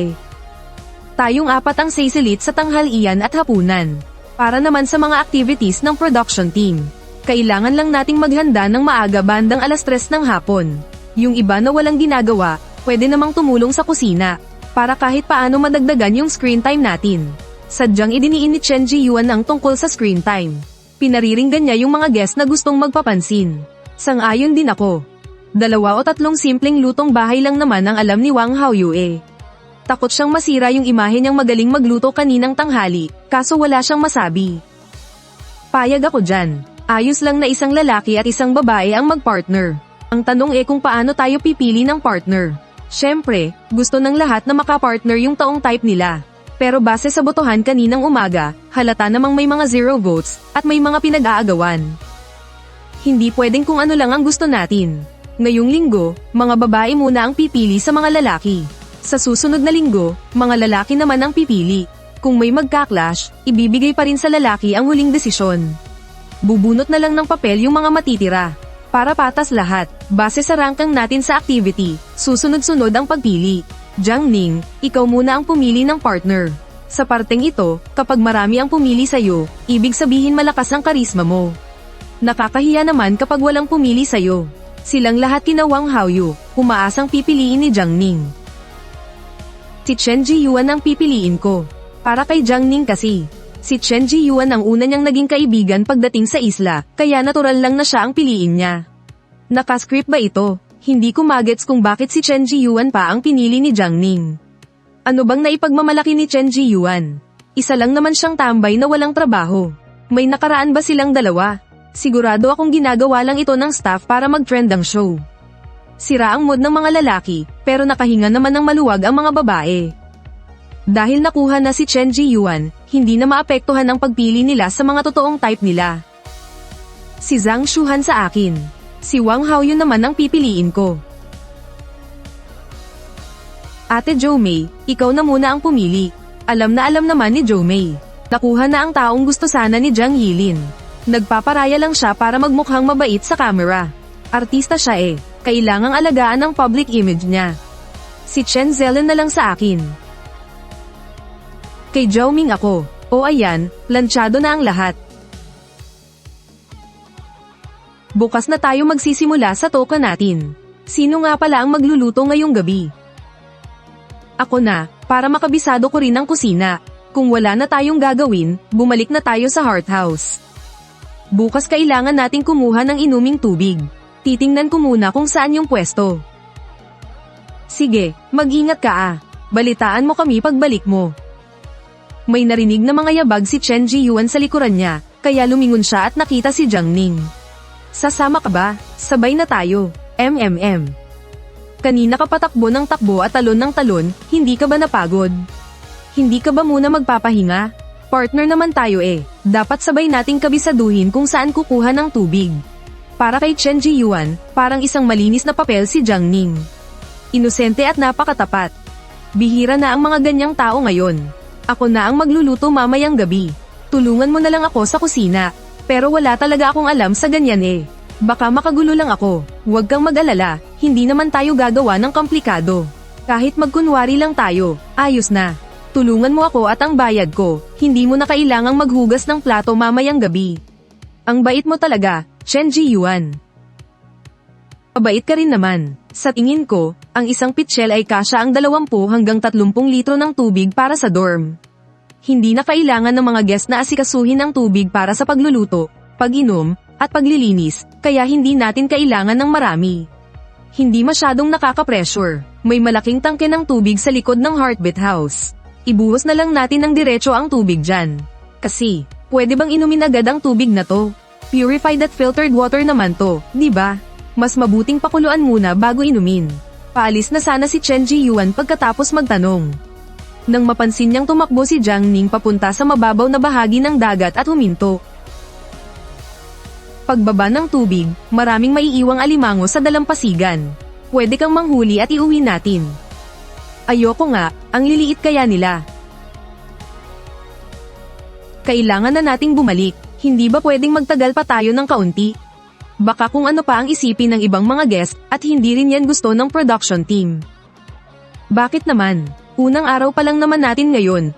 [SPEAKER 1] Tayong 4 ang sisilit sa tanghalian at hapunan. Para naman sa mga activities ng production team. Kailangan lang nating maghanda ng maaga bandang 3:00 ng hapon. Yung iba na walang ginagawa, pwede namang tumulong sa kusina. Para kahit paano madagdagan yung screen time natin. Sadyang idiniin ni Chen Ji-yuan ang tungkol sa screen time. Pinariringgan niya yung mga guest na gustong magpapansin. Sang-ayon din ako. 2 o 3 simpleng lutong bahay lang naman ang alam ni Wang Haoyu. Takot siyang masira yung imahe niyang magaling magluto kaninang tanghali, kaso wala siyang masabi. Payag ako dyan. Ayos lang na isang lalaki at isang babae ang magpartner. Ang tanong kung paano tayo pipili ng partner. Syempre, gusto ng lahat na makapartner yung taong type nila. Pero base sa botohan kaninang umaga, halata namang may mga 0 votes, at may mga pinag-aagawan. Hindi pwedeng kung ano lang ang gusto natin. Ngayong linggo, mga babae muna ang pipili sa mga lalaki. Sa susunod na linggo, mga lalaki naman ang pipili. Kung may magka-clash, ibibigay pa rin sa lalaki ang huling desisyon. Bubunot na lang ng papel yung mga matitira. Para patas lahat, base sa ranking natin sa activity, susunod-sunod ang pagpili. Jiang Ning, ikaw muna ang pumili ng partner. Sa parteng ito, kapag marami ang pumili sa'yo, ibig sabihin malakas ang karisma mo. Nakakahiya naman kapag walang pumili sa'yo. Silang lahat kina Wang Haoyu, umaasang pipiliin ni Jiang Ning. Si Chen Ji-yuan ang pipiliin ko. Para kay Jiang Ning kasi. Si Chen Ji-yuan ang una niyang naging kaibigan pagdating sa isla, kaya natural lang na siya ang piliin niya. Nakascript ba ito? Hindi ko magets kung bakit si Chen Ji-yuan pa ang pinili ni Jiang Ning. Ano bang naipagmamalaki ni Chen Ji-yuan? Isa lang naman siyang tambay na walang trabaho. May nakaraan ba silang dalawa? Sigurado akong ginagawa lang ito ng staff para mag-trend ang show. Sira ang mood ng mga lalaki, pero nakahinga naman ng maluwag ang mga babae. Dahil nakuha na si Chen Ji-yuan, hindi na maapektuhan ang pagpili nila sa mga totoong type nila. Si Zhang Shuhan sa akin. Si Wang Haoyun naman ang pipiliin ko. Ate Jo Mei, ikaw na muna ang pumili. Alam na alam naman ni Jo Mei. Nakuha na ang taong gusto sana ni Jiang Yilin. Nagpaparaya lang siya para magmukhang mabait sa camera. Artista siya eh, kailangang alagaan ang public image niya. Si Chen Zelen na lang sa akin. Kay Zhao Ming ako. O ayan, lansyado na ang lahat. Bukas na tayo magsisimula sa toka natin. Sino nga pala ang magluluto ngayong gabi? Ako na, para makabisado ko rin ang kusina. Kung wala na tayong gagawin, bumalik na tayo sa Heart House. Bukas kailangan nating kumuha ng inuming tubig. Titingnan ko muna kung saan yung pwesto. Sige, mag-ingat ka ah. Balitaan mo kami pagbalik mo. May narinig na mga yabag si Chen Ji-yuan sa likuran niya, kaya lumingon siya at nakita si Jiang Ning. Sasama ka ba? Sabay na tayo. Kanina ka patakbo ng takbo at talon ng talon, hindi ka ba napagod? Hindi ka ba muna magpapahinga? Partner naman tayo eh, dapat sabay nating kabisaduhin kung saan kukuha ng tubig. Para kay Chen Ji-yuan, parang isang malinis na papel si Jiang Ning. Inosente at napakatapat. Bihira na ang mga ganyang tao ngayon. Ako na ang magluluto mamayang gabi. Tulungan mo na lang ako sa kusina. Pero wala talaga akong alam sa ganyan eh. Baka makagulo lang ako. Huwag kang mag-alala, hindi naman tayo gagawa ng komplikado. Kahit magkunwari lang tayo, ayos na. Tulungan mo ako at ang bayad ko, hindi mo na kailangang maghugas ng plato mamayang gabi. Ang bait mo talaga, Chen Ji-yuan. Mabait ka rin naman. Sa tingin ko, ang isang pitchel ay kasya ang 20 hanggang 30 litro ng tubig para sa dorm. Hindi na kailangan ng mga guest na asikasuhin ang tubig para sa pagluluto, pag-inom, at paglilinis, kaya hindi natin kailangan ng marami. Hindi masyadong nakaka-pressure. May malaking tangke ng tubig sa likod ng Heartbeat House. Ibuhos na lang natin ng diretso ang tubig dyan. Kasi, pwede bang inumin agad ang tubig na to? Purified at filtered water naman to, di ba? Mas mabuting pakuluan muna bago inumin. Paalis na sana si Chen Ji-yuan pagkatapos magtanong. Nang mapansin niyang tumakbo si Jiang Ning papunta sa mababaw na bahagi ng dagat at huminto. Pagbaba ng tubig, maraming maiiwang alimango sa dalampasigan. Pwede kang manghuli at iuwi natin. Ayoko nga, ang liliit kaya nila. Kailangan na nating bumalik, hindi ba pwedeng magtagal pa tayo ng kaunti? Baka kung ano pa ang isipin ng ibang mga guest, at hindi rin yan gusto ng production team. Bakit naman? Unang araw pa lang naman natin ngayon,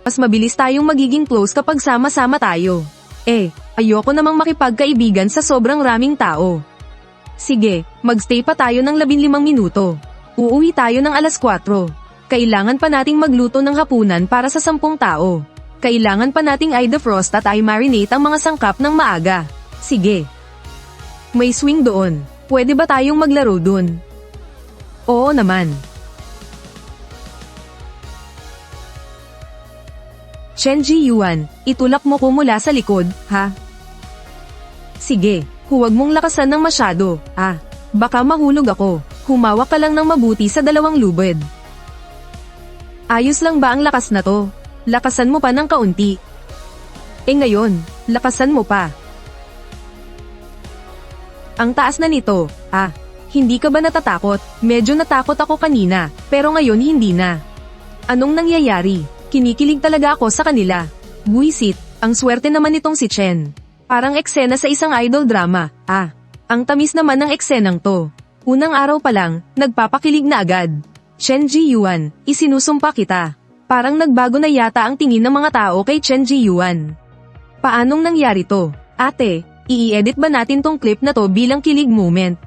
[SPEAKER 1] Mas mabilis tayong magiging close kapag sama-sama tayo. Ayoko namang makipagkaibigan sa sobrang raming tao. Sige, magstay pa tayo ng 15 minuto. Uuwi tayo ng 4:00. Kailangan pa nating magluto ng hapunan para sa 10 tao. Kailangan pa nating i-defrost at i-marinate ang mga sangkap ng maaga. Sige. May swing doon. Pwede ba tayong maglaro doon? Oo naman. Chen Ji-yuan, itulak mo ko mula sa likod, ha? Sige, huwag mong lakasan ng masyado, Baka mahulog ako. Humawak ka lang ng mabuti sa 2 lubid. Ayos lang ba ang lakas na to? Lakasan mo pa ng kaunti. Ngayon, lakasan mo pa. Ang taas na nito, Hindi ka ba natatakot? Medyo natakot ako kanina, pero ngayon hindi na. Anong nangyayari? Kinikilig talaga ako sa kanila. Buisit, ang swerte naman nitong si Chen. Parang eksena sa isang idol drama, Ang tamis naman ng eksenang to. Unang araw pa lang, nagpapakilig na agad. Chen Ji-yuan, isinusumpa kita. Parang nagbago na yata ang tingin ng mga tao kay Chen Ji-yuan. Paanong nangyari to? Ate, i-edit ba natin tong clip na to bilang kilig moment?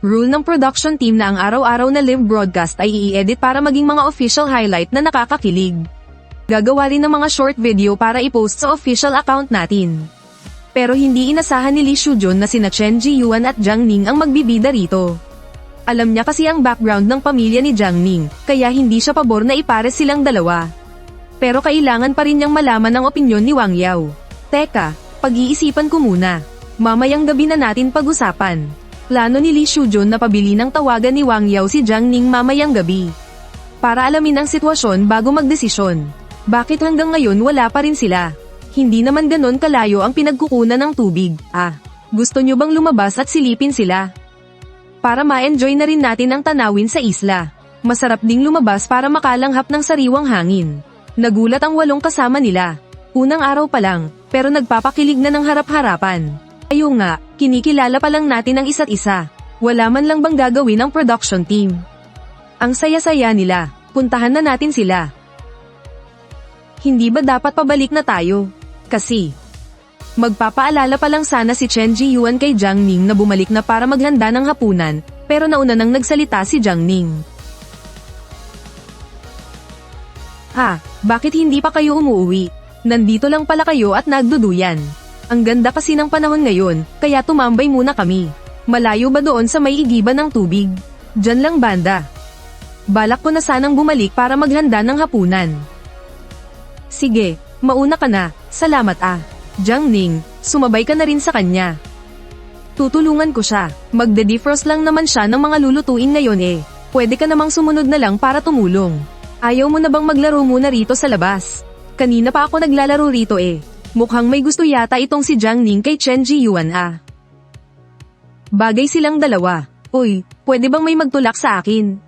[SPEAKER 1] Rule ng production team na ang araw-araw na live broadcast ay i-edit para maging mga official highlight na nakakakilig. Gagawa rin ng mga short video para i-post sa official account natin. Pero hindi inasahan ni Lee Shujun na sina Chen Ji-yuan at Jiang Ning ang magbibida rito. Alam niya kasi ang background ng pamilya ni Jiang Ning, kaya hindi siya pabor na ipares silang dalawa. Pero kailangan pa rin niyang malaman ang opinyon ni Wang Yao. Teka, pag-iisipan ko muna. Mamayang gabi na natin pag-usapan. Plano ni Lee Shujun na pabili ng tawagan ni Wang Yao si Jiang Ning mamayang gabi. Para alamin ang sitwasyon bago magdesisyon. Bakit hanggang ngayon wala pa rin sila? Hindi naman ganon kalayo ang pinagkukunan ng tubig. Gusto nyo bang lumabas at silipin sila? Para ma-enjoy na rin natin ang tanawin sa isla. Masarap ding lumabas para makalanghap ng sariwang hangin. Nagulat ang 8 kasama nila. Unang araw pa lang, pero nagpapakilig na ng harap-harapan. Ayo nga, kinikilala pa lang natin ang isa't isa. Wala man lang bang gagawin ang production team. Ang saya-saya nila, puntahan na natin sila. Hindi ba dapat pabalik na tayo? Kasi, magpapaalala pa lang sana si Chen Ji-yuan kay Jiang Ning na bumalik na para maghanda ng hapunan, pero nauna nang nagsalita si Jiang Ning. Bakit hindi pa kayo umuwi? Nandito lang pala kayo at nagduduyan. Ang ganda kasi ng panahon ngayon, kaya tumambay muna kami. Malayo ba doon sa may igiban ng tubig? Diyan lang banda. Balak ko na sanang bumalik para maghanda ng hapunan. Sige, mauna ka na, salamat Jiang Ning, sumabay ka na rin sa kanya. Tutulungan ko siya, magde-defrost lang naman siya ng mga lulutuin ngayon Pwede ka namang sumunod na lang para tumulong. Ayaw mo na bang maglaro muna rito sa labas? Kanina pa ako naglalaro rito Mukhang may gusto yata itong si Jiang Ning kay Chen Ji-yuan Bagay silang dalawa. Uy, pwede bang may magtulak sa akin?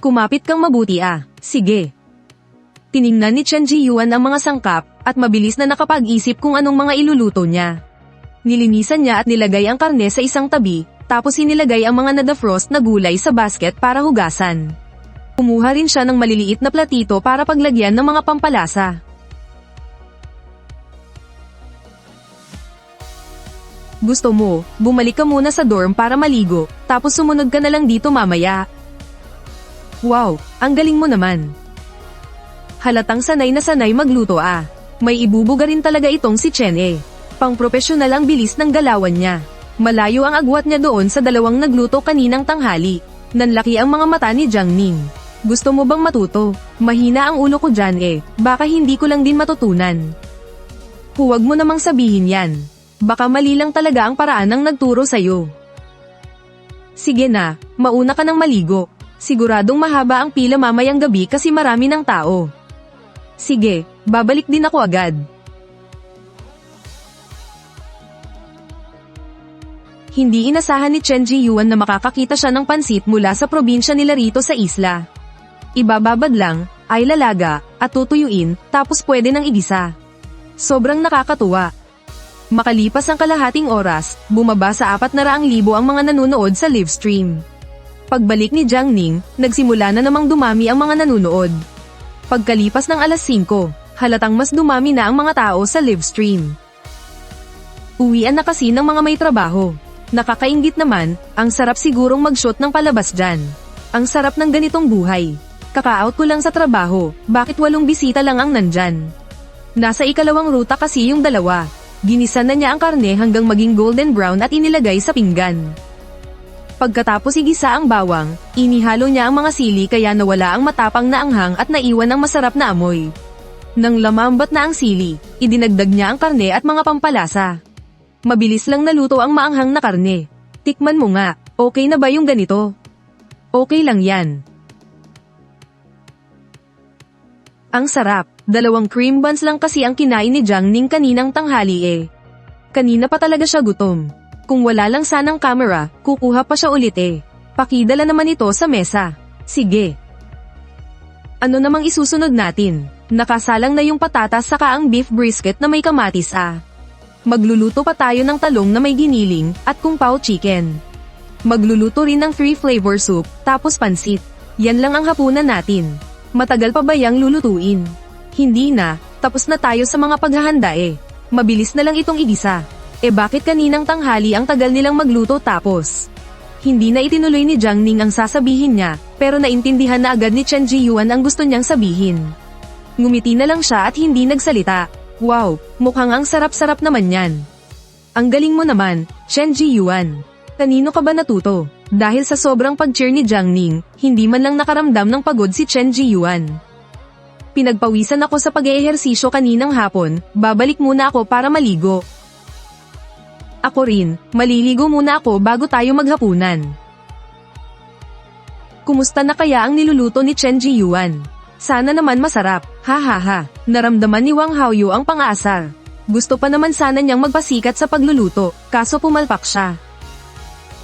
[SPEAKER 1] Kumapit kang mabuti Sige. Tiningnan ni Chen Ji-yuan ang mga sangkap, at mabilis na nakapag-isip kung anong mga iluluto niya. Nilinisan niya at nilagay ang karne sa isang tabi, tapos inilagay ang mga na-defrost na gulay sa basket para hugasan. Kumuha rin siya ng maliliit na platito para paglagyan ng mga pampalasa. Gusto mo, bumalik ka muna sa dorm para maligo, tapos sumunod ka na lang dito mamaya. Wow, ang galing mo naman. Halatang sanay na sanay magluto May ibubuga rin talaga itong si Chen Pang-profesyonal ang bilis ng galawan niya. Malayo ang agwat niya doon sa 2 nagluto kaninang tanghali. Nanlaki ang mga mata ni Jiang Ning. Gusto mo bang matuto? Mahina ang ulo ko dyan baka hindi ko lang din matutunan. Huwag mo namang sabihin yan. Baka mali lang talaga ang paraan ng nagturo sa'yo. Sige na, mauna ka ng maligo. Siguradong mahaba ang pila mamayang gabi kasi marami ng tao. Sige, babalik din ako agad. Hindi inasahan ni Chen Ji-yuan na makakakita siya ng pansit mula sa probinsya nila rito sa isla. Ibababad lang, ay lalaga, at tutuyuin, tapos pwede nang igisa. Sobrang nakakatuwa. Makalipas ang kalahating oras, bumaba sa 400,000 ang mga nanonood sa livestream. Pagbalik ni Jiang Ning, nagsimula na namang dumami ang mga nanonood. Pagkalipas ng 5:00, halatang mas dumami na ang mga tao sa livestream. Uwian na kasi ng mga may trabaho. Nakakainggit naman, ang sarap sigurong mag-shoot ng palabas dyan. Ang sarap ng ganitong buhay. Kaka-out ko lang sa trabaho, bakit 8 bisita lang ang nandyan? Nasa ikalawang ruta kasi yung 2. Ginisan na niya ang karne hanggang maging golden brown at inilagay sa pinggan. Pagkatapos igisa ang bawang, inihalo niya ang mga sili kaya nawala ang matapang na anghang at naiwan ang masarap na amoy. Nang lamambat na ang sili, idinagdag niya ang karne at mga pampalasa. Mabilis lang naluto ang maanghang na karne. Tikman mo nga, okay na ba yung ganito? Okay lang yan. Ang sarap, 2 cream buns lang kasi ang kinain ni Jiang Ning kaninang tanghali Kanina pa talaga siya gutom. Kung wala lang sanang camera, kukuha pa siya ulit Pakidala naman ito sa mesa. Sige. Ano namang isusunod natin? Nakasalang na yung patatas saka ang beef brisket na may kamatis Magluluto pa tayo ng talong na may giniling, at kung pao chicken. Magluluto rin ng 3 flavor soup, tapos pansit. Yan lang ang hapunan natin. Matagal pa ba yang lulutuin? Hindi na, tapos na tayo sa mga paghahanda Mabilis na lang itong igisa. Bakit kaninang tanghali ang tagal nilang magluto tapos? Hindi na itinuloy ni Jiang Ning ang sasabihin niya, pero naintindihan na agad ni Chen Ji-yuan ang gusto niyang sabihin. Ngumiti na lang siya at hindi nagsalita. Wow, mukhang ang sarap-sarap naman yan. Ang galing mo naman, Chen Ji-yuan. Kanino ka ba natuto? Dahil sa sobrang pag-cheer ni Jiang Ning, hindi man lang nakaramdam ng pagod si Chen Ji-yuan. Pinagpawisan ako sa pag-eehersisyo kaninang hapon, babalik muna ako para maligo. Ako rin, maliligo muna ako bago tayo maghapunan. Kumusta na kaya ang niluluto ni Chen Ji-yuan? Sana naman masarap, ha ha ha. Naramdaman ni Wang Haoyu ang pang-aasar. Gusto pa naman sana niyang magpasikat sa pagluluto, kaso pumalpak siya.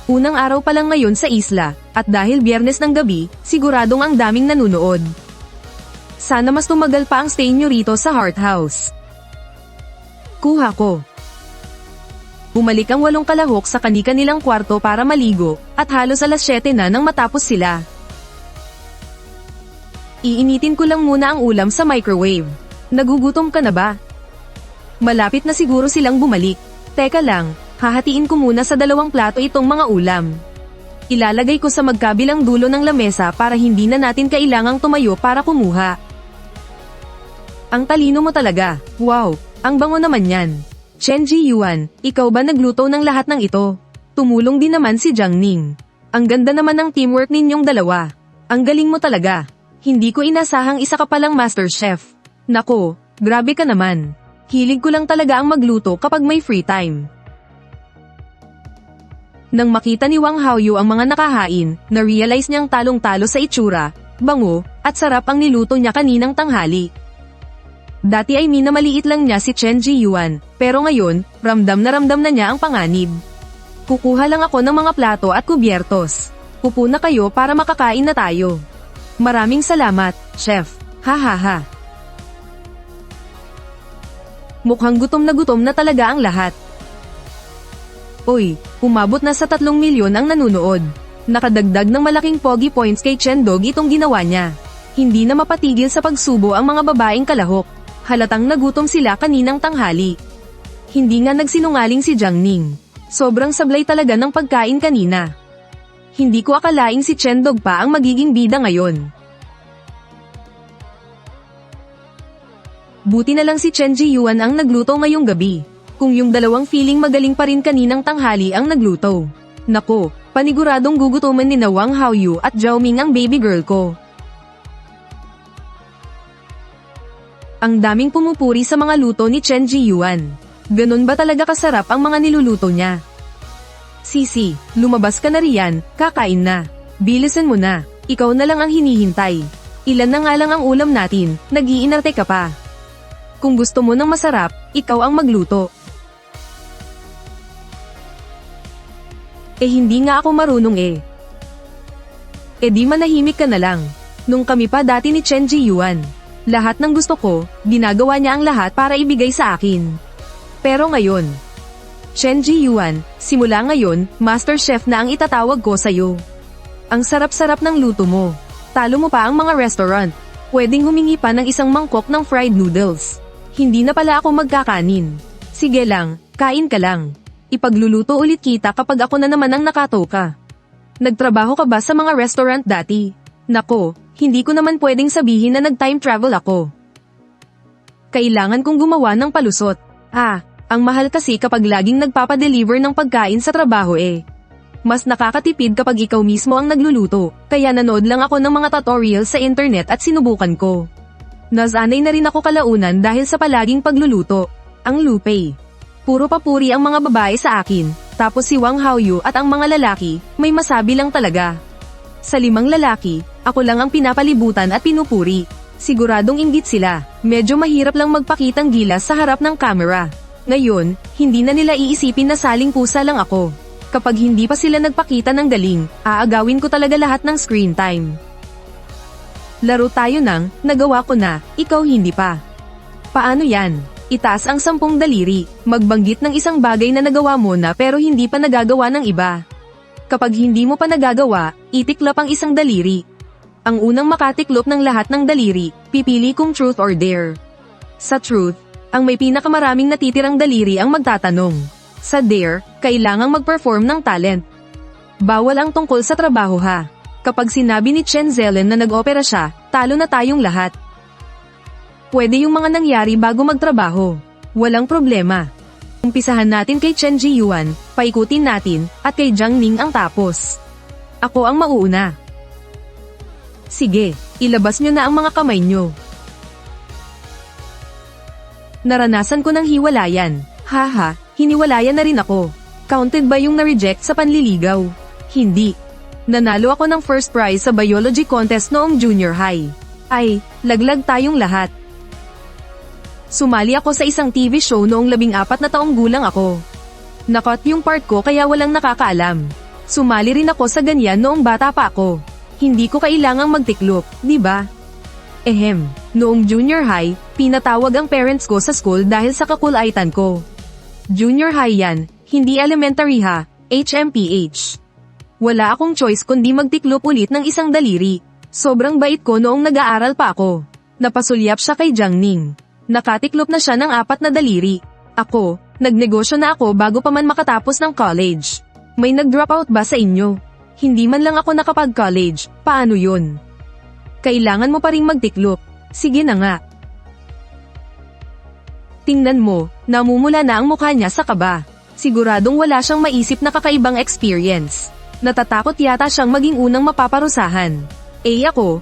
[SPEAKER 1] Unang araw pa lang ngayon sa isla, at dahil Biyernes ng gabi, siguradong ang daming nanunood. Sana mas tumagal pa ang stay niyo rito sa Heart House. Kuha ko. Bumalik ang 8 kalahok sa kani-kanilang kwarto para maligo, at halos alas 7 na nang matapos sila. Iinitin ko lang muna ang ulam sa microwave. Nagugutom ka na ba? Malapit na siguro silang bumalik. Teka lang, hahatiin ko muna sa 2 plato itong mga ulam. Ilalagay ko sa magkabilang dulo ng lamesa para hindi na natin kailangang tumayo para kumuha. Ang talino mo talaga. Wow, ang bango naman yan. Chen Ji-yuan, ikaw ba nagluto ng lahat ng ito? Tumulong din naman si Jiang Ning. Ang ganda naman ng teamwork ninyong dalawa. Ang galing mo talaga. Hindi ko inasahang isa ka palang master chef. Nako, grabe ka naman. Hilig ko lang talaga ang magluto kapag may free time. Nang makita ni Wang Haoyu ang mga nakahain, na-realize niyang talong-talo sa itsura, bango, at sarap ang niluto niya kaninang tanghali. Dati ay minamaliit lang niya si Chen Ji-yuan, pero ngayon, ramdam na niya ang panganib. Kukuha lang ako ng mga plato at kubyertos. Upo na kayo para makakain na tayo. Maraming salamat, chef. Ha ha ha. Mukhang gutom na talaga ang lahat. Uy, umabot na sa 3 milyon ang nanunood. Nakadagdag ng malaking pogi points kay Chen Dog itong ginawa niya. Hindi na mapatigil sa pagsubo ang mga babaeng kalahok. Halatang nagutom sila kaninang tanghali. Hindi nga nagsinungaling si Jiang Ning. Sobrang sablay talaga ng pagkain kanina. Hindi ko akalaing si Chen Dog pa ang magiging bida ngayon. Buti na lang si Chen Ji-yuan ang nagluto ngayong gabi. Kung yung dalawang feeling magaling pa rin kaninang tanghali ang nagluto. Nako, paniguradong gugutuman ni na Wang Haoyu at Zhao Ming ang baby girl ko. Ang daming pumupuri sa mga luto ni Chen Ji-yuan. Ganun ba talaga kasarap ang mga niluluto niya? Sisi, lumabas ka na riyan, kakain na. Bilisan mo na, ikaw na lang ang hinihintay. Ilan na nga lang ang ulam natin, nag-iinarte ka pa. Kung gusto mo ng masarap, ikaw ang magluto. Hindi nga ako marunong di manahimik ka na lang. Nung kami pa dati ni Chen Ji-yuan, lahat ng gusto ko, ginagawa niya ang lahat para ibigay sa akin. Pero ngayon, Chen Ji-yuan, simula ngayon, master chef na ang itatawag ko sa'yo. Ang sarap-sarap ng luto mo. Talo mo pa ang mga restaurant. Pwedeng humingi pa ng isang mangkok ng fried noodles. Hindi na pala ako magkakanin. Sige lang, kain ka lang. Ipagluluto ulit kita kapag ako na naman ang nakatoka. Nagtrabaho ka ba sa mga restaurant dati? Nako, hindi ko naman pwedeng sabihin na nag-time travel ako. Kailangan kong gumawa ng palusot. Ang mahal kasi kapag laging nagpapadeliver ng pagkain sa trabaho Mas nakakatipid kapag ikaw mismo ang nagluluto, kaya nanood lang ako ng mga tutorial sa internet at sinubukan ko. Nasanay na rin ako kalaunan dahil sa palaging pagluluto. Ang Lupei. Puro papuri ang mga babae sa akin, tapos si Wang Haoyu at ang mga lalaki, may masabi lang talaga. Sa 5 lalaki, ako lang ang pinapalibutan at pinupuri. Siguradong inggit sila, medyo mahirap lang magpakitang gilas sa harap ng camera. Ngayon, hindi na nila iisipin na saling pusa lang ako. Kapag hindi pa sila nagpakita ng galing, aagawin ko talaga lahat ng screen time. Laro tayo nagawa ko na, ikaw hindi pa. Paano yan? Itaas ang 10 daliri, magbanggit ng isang bagay na nagawa mo na pero hindi pa nagagawa ng iba. Kapag hindi mo pa nagagawa, itiklop ang isang daliri. Ang unang makatiklop ng lahat ng daliri, pipili kung truth or dare. Sa truth, ang may pinakamaraming natitirang daliri ang magtatanong. Sa dare, kailangang mag-perform ng talent. Bawal ang tungkol sa trabaho ha. Kapag sinabi ni Chen Zelen na nag-opera siya, talo na tayong lahat. Pwede yung mga nangyari bago magtrabaho. Walang problema. Umpisahan natin kay Chen Jiyuan, paikutin natin, at kay Jiang Ning ang tapos. Ako ang mauuna. Sige, ilabas nyo na ang mga kamay nyo. Naranasan ko ng hiwalayan. Haha, hiniwalayan na rin ako. Counted ba yung na-reject sa panliligaw? Hindi. Nanalo ako ng first prize sa biology contest noong junior high. Ay, laglag tayong lahat. Sumali ako sa isang TV show noong 14 na taong gulang ako. Nakot yung part ko kaya walang nakakaalam. Sumali rin ako sa ganyan noong bata pa ako. Hindi ko kailangang magtiklop, di ba? Noong junior high, pinatawag ang parents ko sa school dahil sa kakulaitan ko. Junior high yan, hindi elementary ha, HMPH. Wala akong choice kundi magtiklop ulit ng isang daliri. Sobrang bait ko noong nag-aaral pa ako. Napasulyap siya kay Jiang Ning. Nakatiklop na siya ng 4 na daliri. Ako, nagnegosyo na ako bago pa man makatapos ng college. May nag-dropout ba sa inyo? Hindi man lang ako nakapag-college, paano yun? Kailangan mo pa ring magtiklop. Sige na nga. Tingnan mo, namumula na ang mukha niya sa kaba. Siguradong wala siyang maisip na kakaibang experience. Natatakot yata siyang maging unang mapaparusahan. Ako,